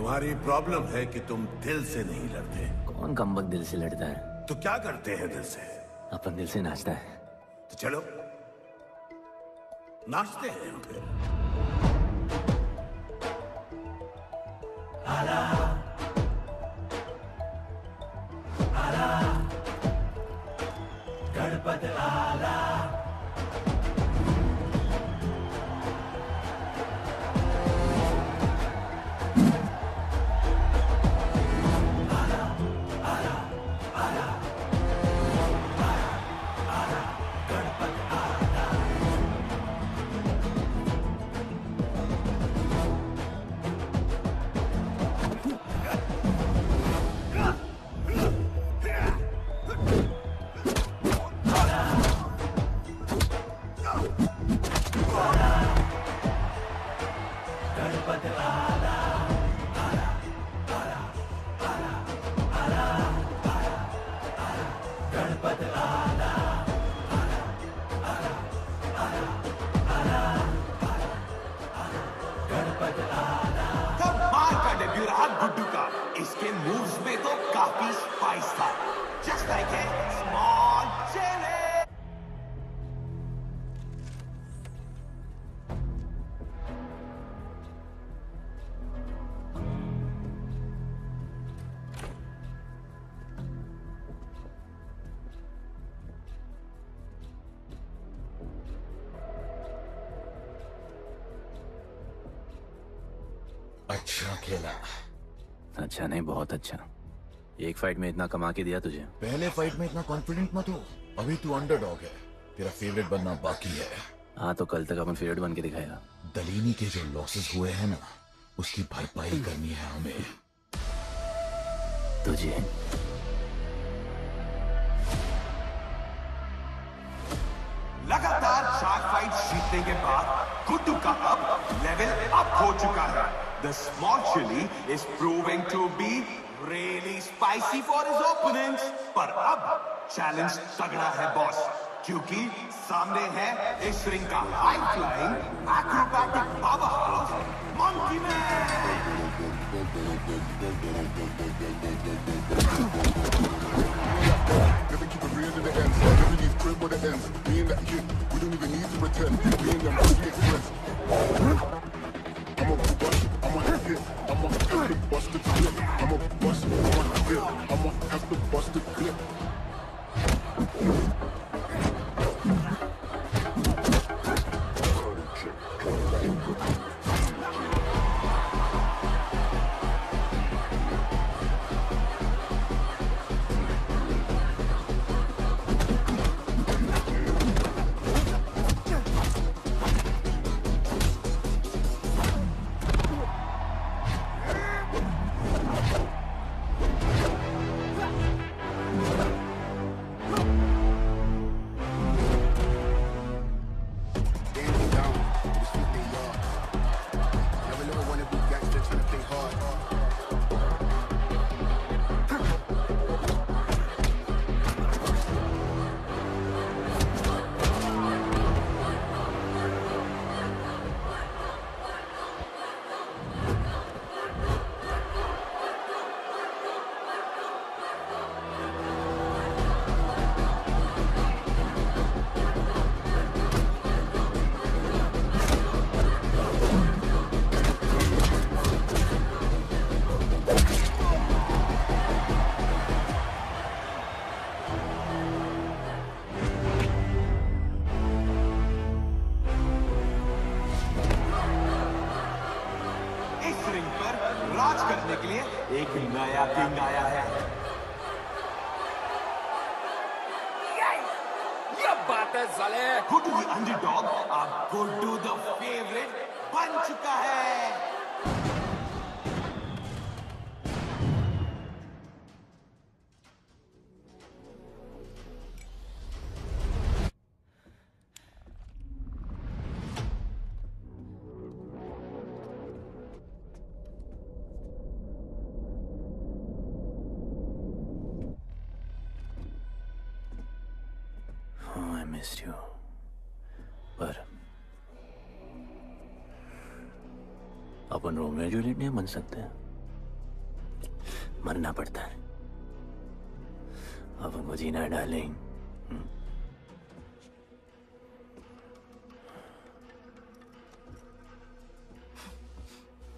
तुम्हारी प्रॉब्लम है कि तुम दिल से नहीं लड़ते। कौन कमबख्त दिल से लड़ता है? तो क्या करते हैं दिल से? अपन दिल से नाचता है। तो चलो नाचते हैं फिर। गणपत आला गुड्डू का इसके मूव्स में तो काफी स्पाइस था। Just like a small chilli. अच्छा खेला। अच्छा नहीं, बहुत अच्छा। एक फाइट में इतना कमा के दिया तुझे। पहले फाइट में इतना कॉन्फिडेंट मत हो, अभी तू अंडरडॉग है, तेरा फेवरेट बनना बाकी है। हाँ तो कल तक अपन फेवरेट बन के दिखाएगा। दलीनी के जो लॉसेस हुए हैं ना, उसकी भरपाई करनी है हमें। तुझे लगातार 4 फाइट जीतने के बाद गुड्डू का अब लेवल अप हो चुका है। The small chili is proving to be really spicy for his opponents. पर अब चैलेंज तगड़ा है बॉस, क्योंकि सामने है इस रिंग का high flying acrobatic powerhouse monkey man. Never keep it real to the end. Never leave crib where the ends. Me and that kid, we don't even need to pretend. Me and them we express. I'm a bust, I'm a hit, I'm a have to bust the clip. I'm a bust, I'm a hit, I'm a have to bust the clip. राज करने के लिए एक नया किंग आया है। ये बात है साले। गुड्डू द अंडरडॉग अब गुड्डू द फेवरेट बन चुका है। missed you. पर अपन रोमियो जूलियट नहीं बन सकते। मरना पड़ता है। अब उनको जीना है डार्लिंग।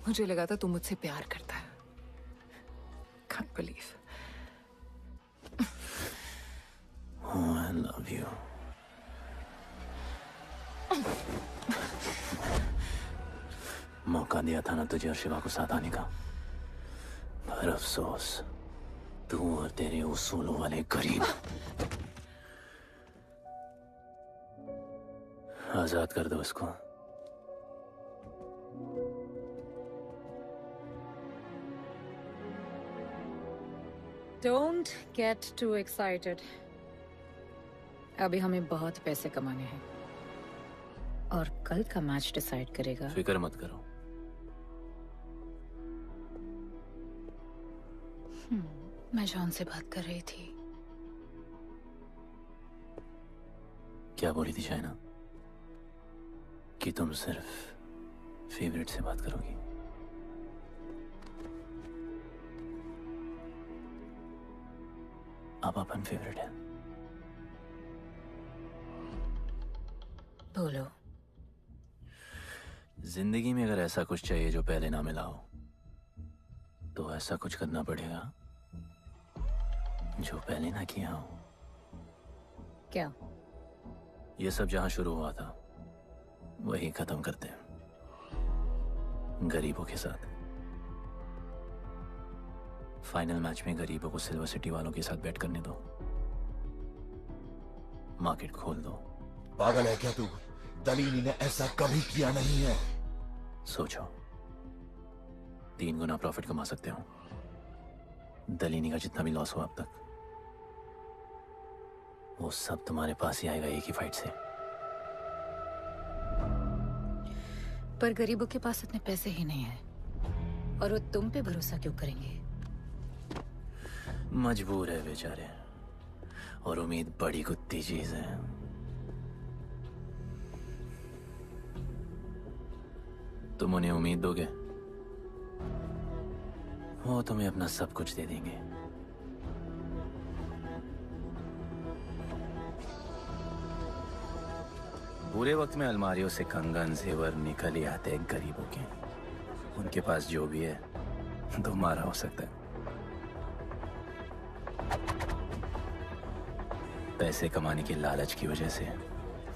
मुझे लगा था तू मुझसे प्यार करता है। Can't believe। Oh, I love you। मौका दिया था ना तुझे और शिवा को साथ आने का, पर अफसोस तू और तेरे उसूलों वाले गरीब। आजाद कर दो उसको। Don't get too excited। अभी हमें बहुत पैसे कमाने हैं और कल का मैच डिसाइड करेगा। फिक्र मत करो। मैं जॉन से बात कर रही थी। क्या बोली थी शाइना? कि तुम सिर्फ फेवरेट से बात करोगी? अब अपन फेवरेट है। बोलो। जिंदगी में अगर ऐसा कुछ चाहिए जो पहले ना मिला हो, तो ऐसा कुछ करना पड़ेगा जो पहले ना किया हो। क्या? ये सब जहां शुरू हुआ था वही खत्म करते हैं, गरीबों के साथ। फाइनल मैच में गरीबों को सिल्वर सिटी वालों के साथ बैट करने दो, मार्केट खोल दो। पागल है क्या तू? दलीली ने ऐसा कभी किया नहीं है। सोचो, 3 गुना प्रॉफिट कमा सकते हो। दलीनी का जितना भी लॉस हुआ अब तक, वो सब तुम्हारे पास ही आएगा एक ही फाइट से। पर गरीबों के पास इतने पैसे ही नहीं है और वो तुम पे भरोसा क्यों करेंगे? मजबूर है बेचारे, और उम्मीद बड़ी कुत्ती चीज है। तुम उन्हें उम्मीद दोगे, वो तुम्हें अपना सब कुछ दे देंगे। बुरे वक्त में अलमारियों से कंगन जेवर निकल ही आते हैं गरीबों के। उनके पास जो भी है तुम्हारा हो सकता है। पैसे कमाने की लालच की वजह से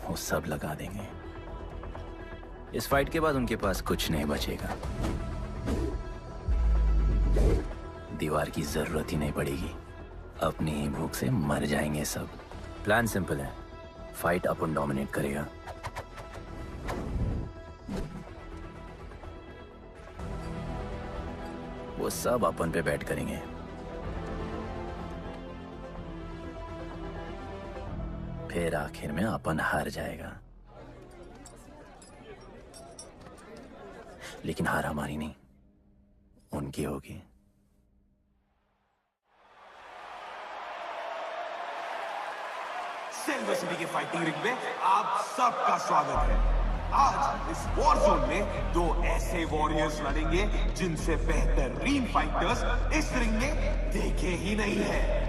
वो सब लगा देंगे। इस फाइट के बाद उनके पास कुछ नहीं बचेगा। दीवार की जरूरत ही नहीं पड़ेगी, अपनी ही भूख से मर जाएंगे सब। प्लान सिंपल है, फाइट अपन डोमिनेट करेगा। वो सब अपन पे बैट करेंगे। फिर आखिर में अपन हार जाएगा, लेकिन हार हमारी नहीं, उनकी होगी। सिल्वर सिटी के फाइटिंग रिंग में आप सबका स्वागत है। आज इस वॉर जोन में 2 ऐसे वॉरियर्स लड़ेंगे जिनसे बेहतरीन फाइटर्स इस रिंग में देखे ही नहीं है।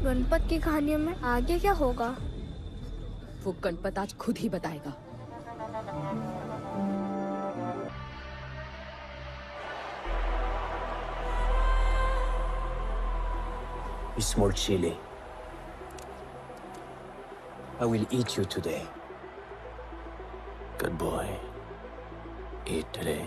गणपत की कहानियों में आगे क्या होगा? वो गणपत आज खुद ही बताएगा। It's more chilly. I will eat you today. Good boy. Eat today.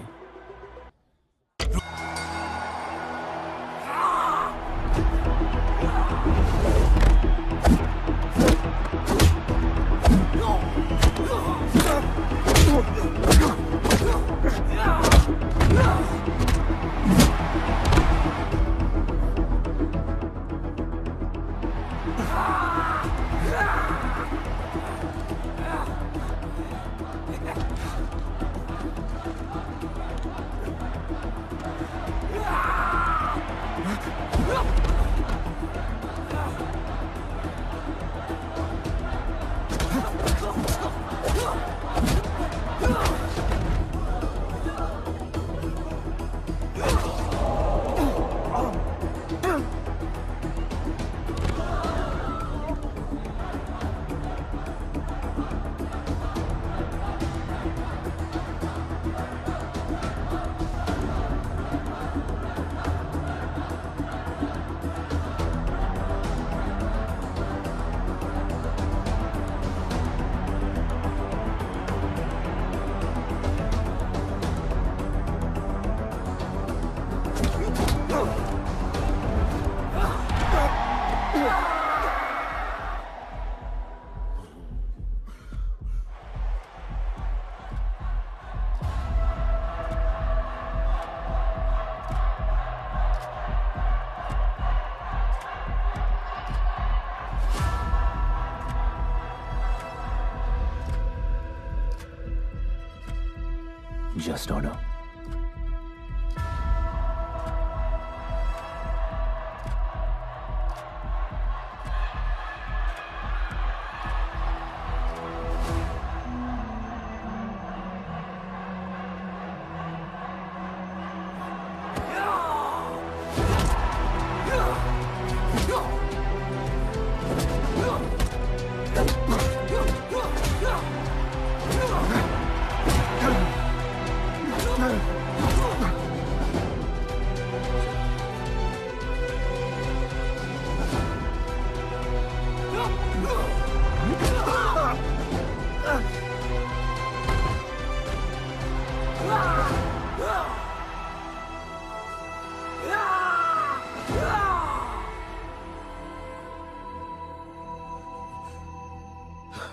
Just order.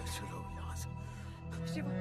चलो यहाँ से। शिवा,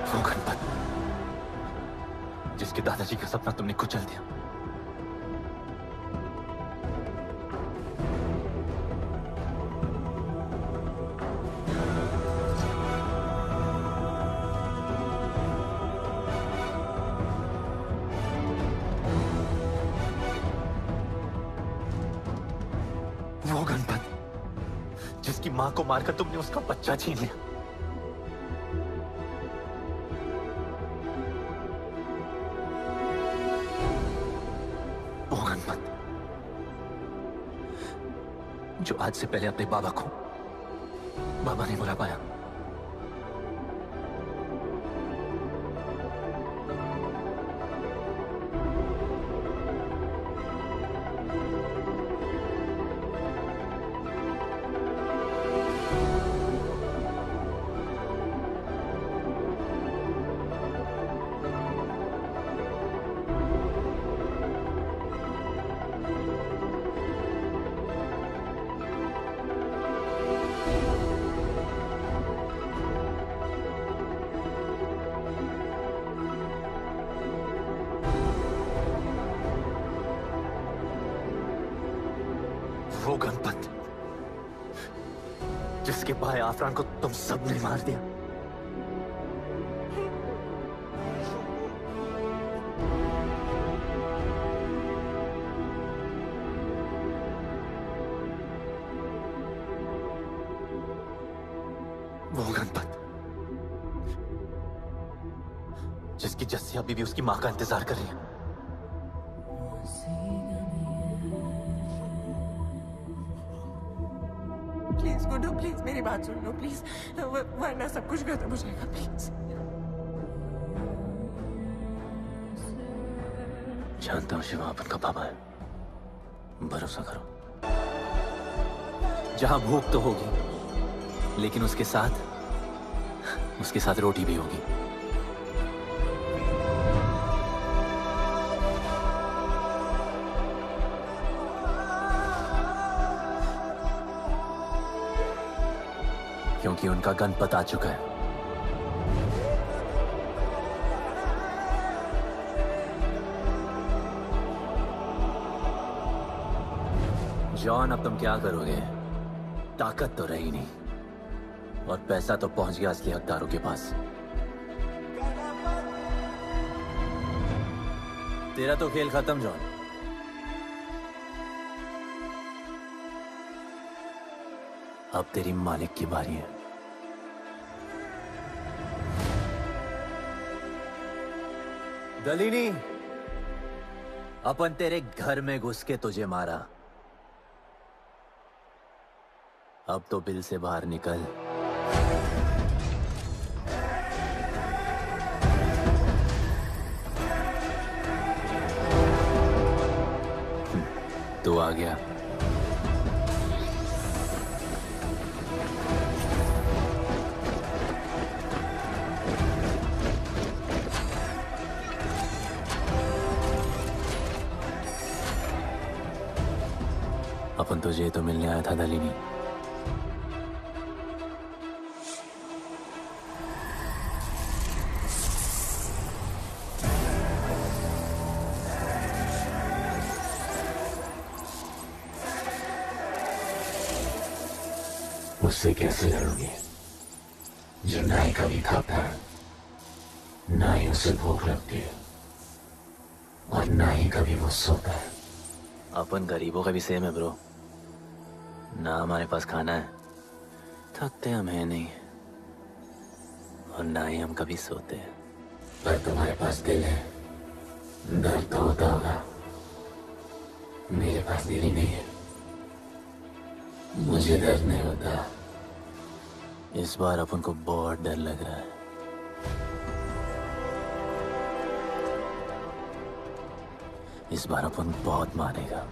वो गणपत जिसके दादाजी का सपना तुमने कुचल दिया। वो गणपत जिसकी मां को मारकर तुमने उसका बच्चा छीन लिया। वो गणपत जो आज से पहले अपने बाबा को बाबा नहीं बुला पाया। वो गणपत जिसके भाई आफरान को तुम सब ने मार दिया। वो गणपत जिसकी जस्सी अभी भी उसकी मां का इंतजार कर रही है। प्लीज गुड्डू, प्लीज मेरी बात सुन लो प्लीज, वरना सब कुछ खत्म हो जाएगा प्लीज। जानता हूं शिवा अपन का पापा है, भरोसा करो। जहां भूख तो होगी, लेकिन उसके साथ रोटी भी होगी। क्योंकि उनका गणपत आ चुका है। जॉन, अब तुम क्या करोगे? ताकत तो रही नहीं और पैसा तो पहुंच गया असली हकदारों के पास। तेरा तो खेल खत्म जॉन। अब तेरी मालिक की बारी है। दलीनी, अपन तेरे घर में घुस के तुझे मारा, अब तो बिल से बाहर निकल। तू आ गया। अपन तुझे तो मिलने आया था दलीनी। उससे कैसे लड़ोगे जो ना ही कभी खाता है, ना ही उसे भूख लगती है और ना ही कभी वो सोता है। अपन गरीबों का भी सेम है ब्रो। ना हमारे पास खाना है, थकते हम है नहीं, और ना ही हम कभी सोते हैं। पर तुम्हारे पास दिल है, दर्द तो होता होगा। मेरे पास दिल ही नहीं है, मुझे दर्द नहीं होता। इस बार अपन को बहुत डर लग रहा है। इस बार अपन बहुत मारेगा।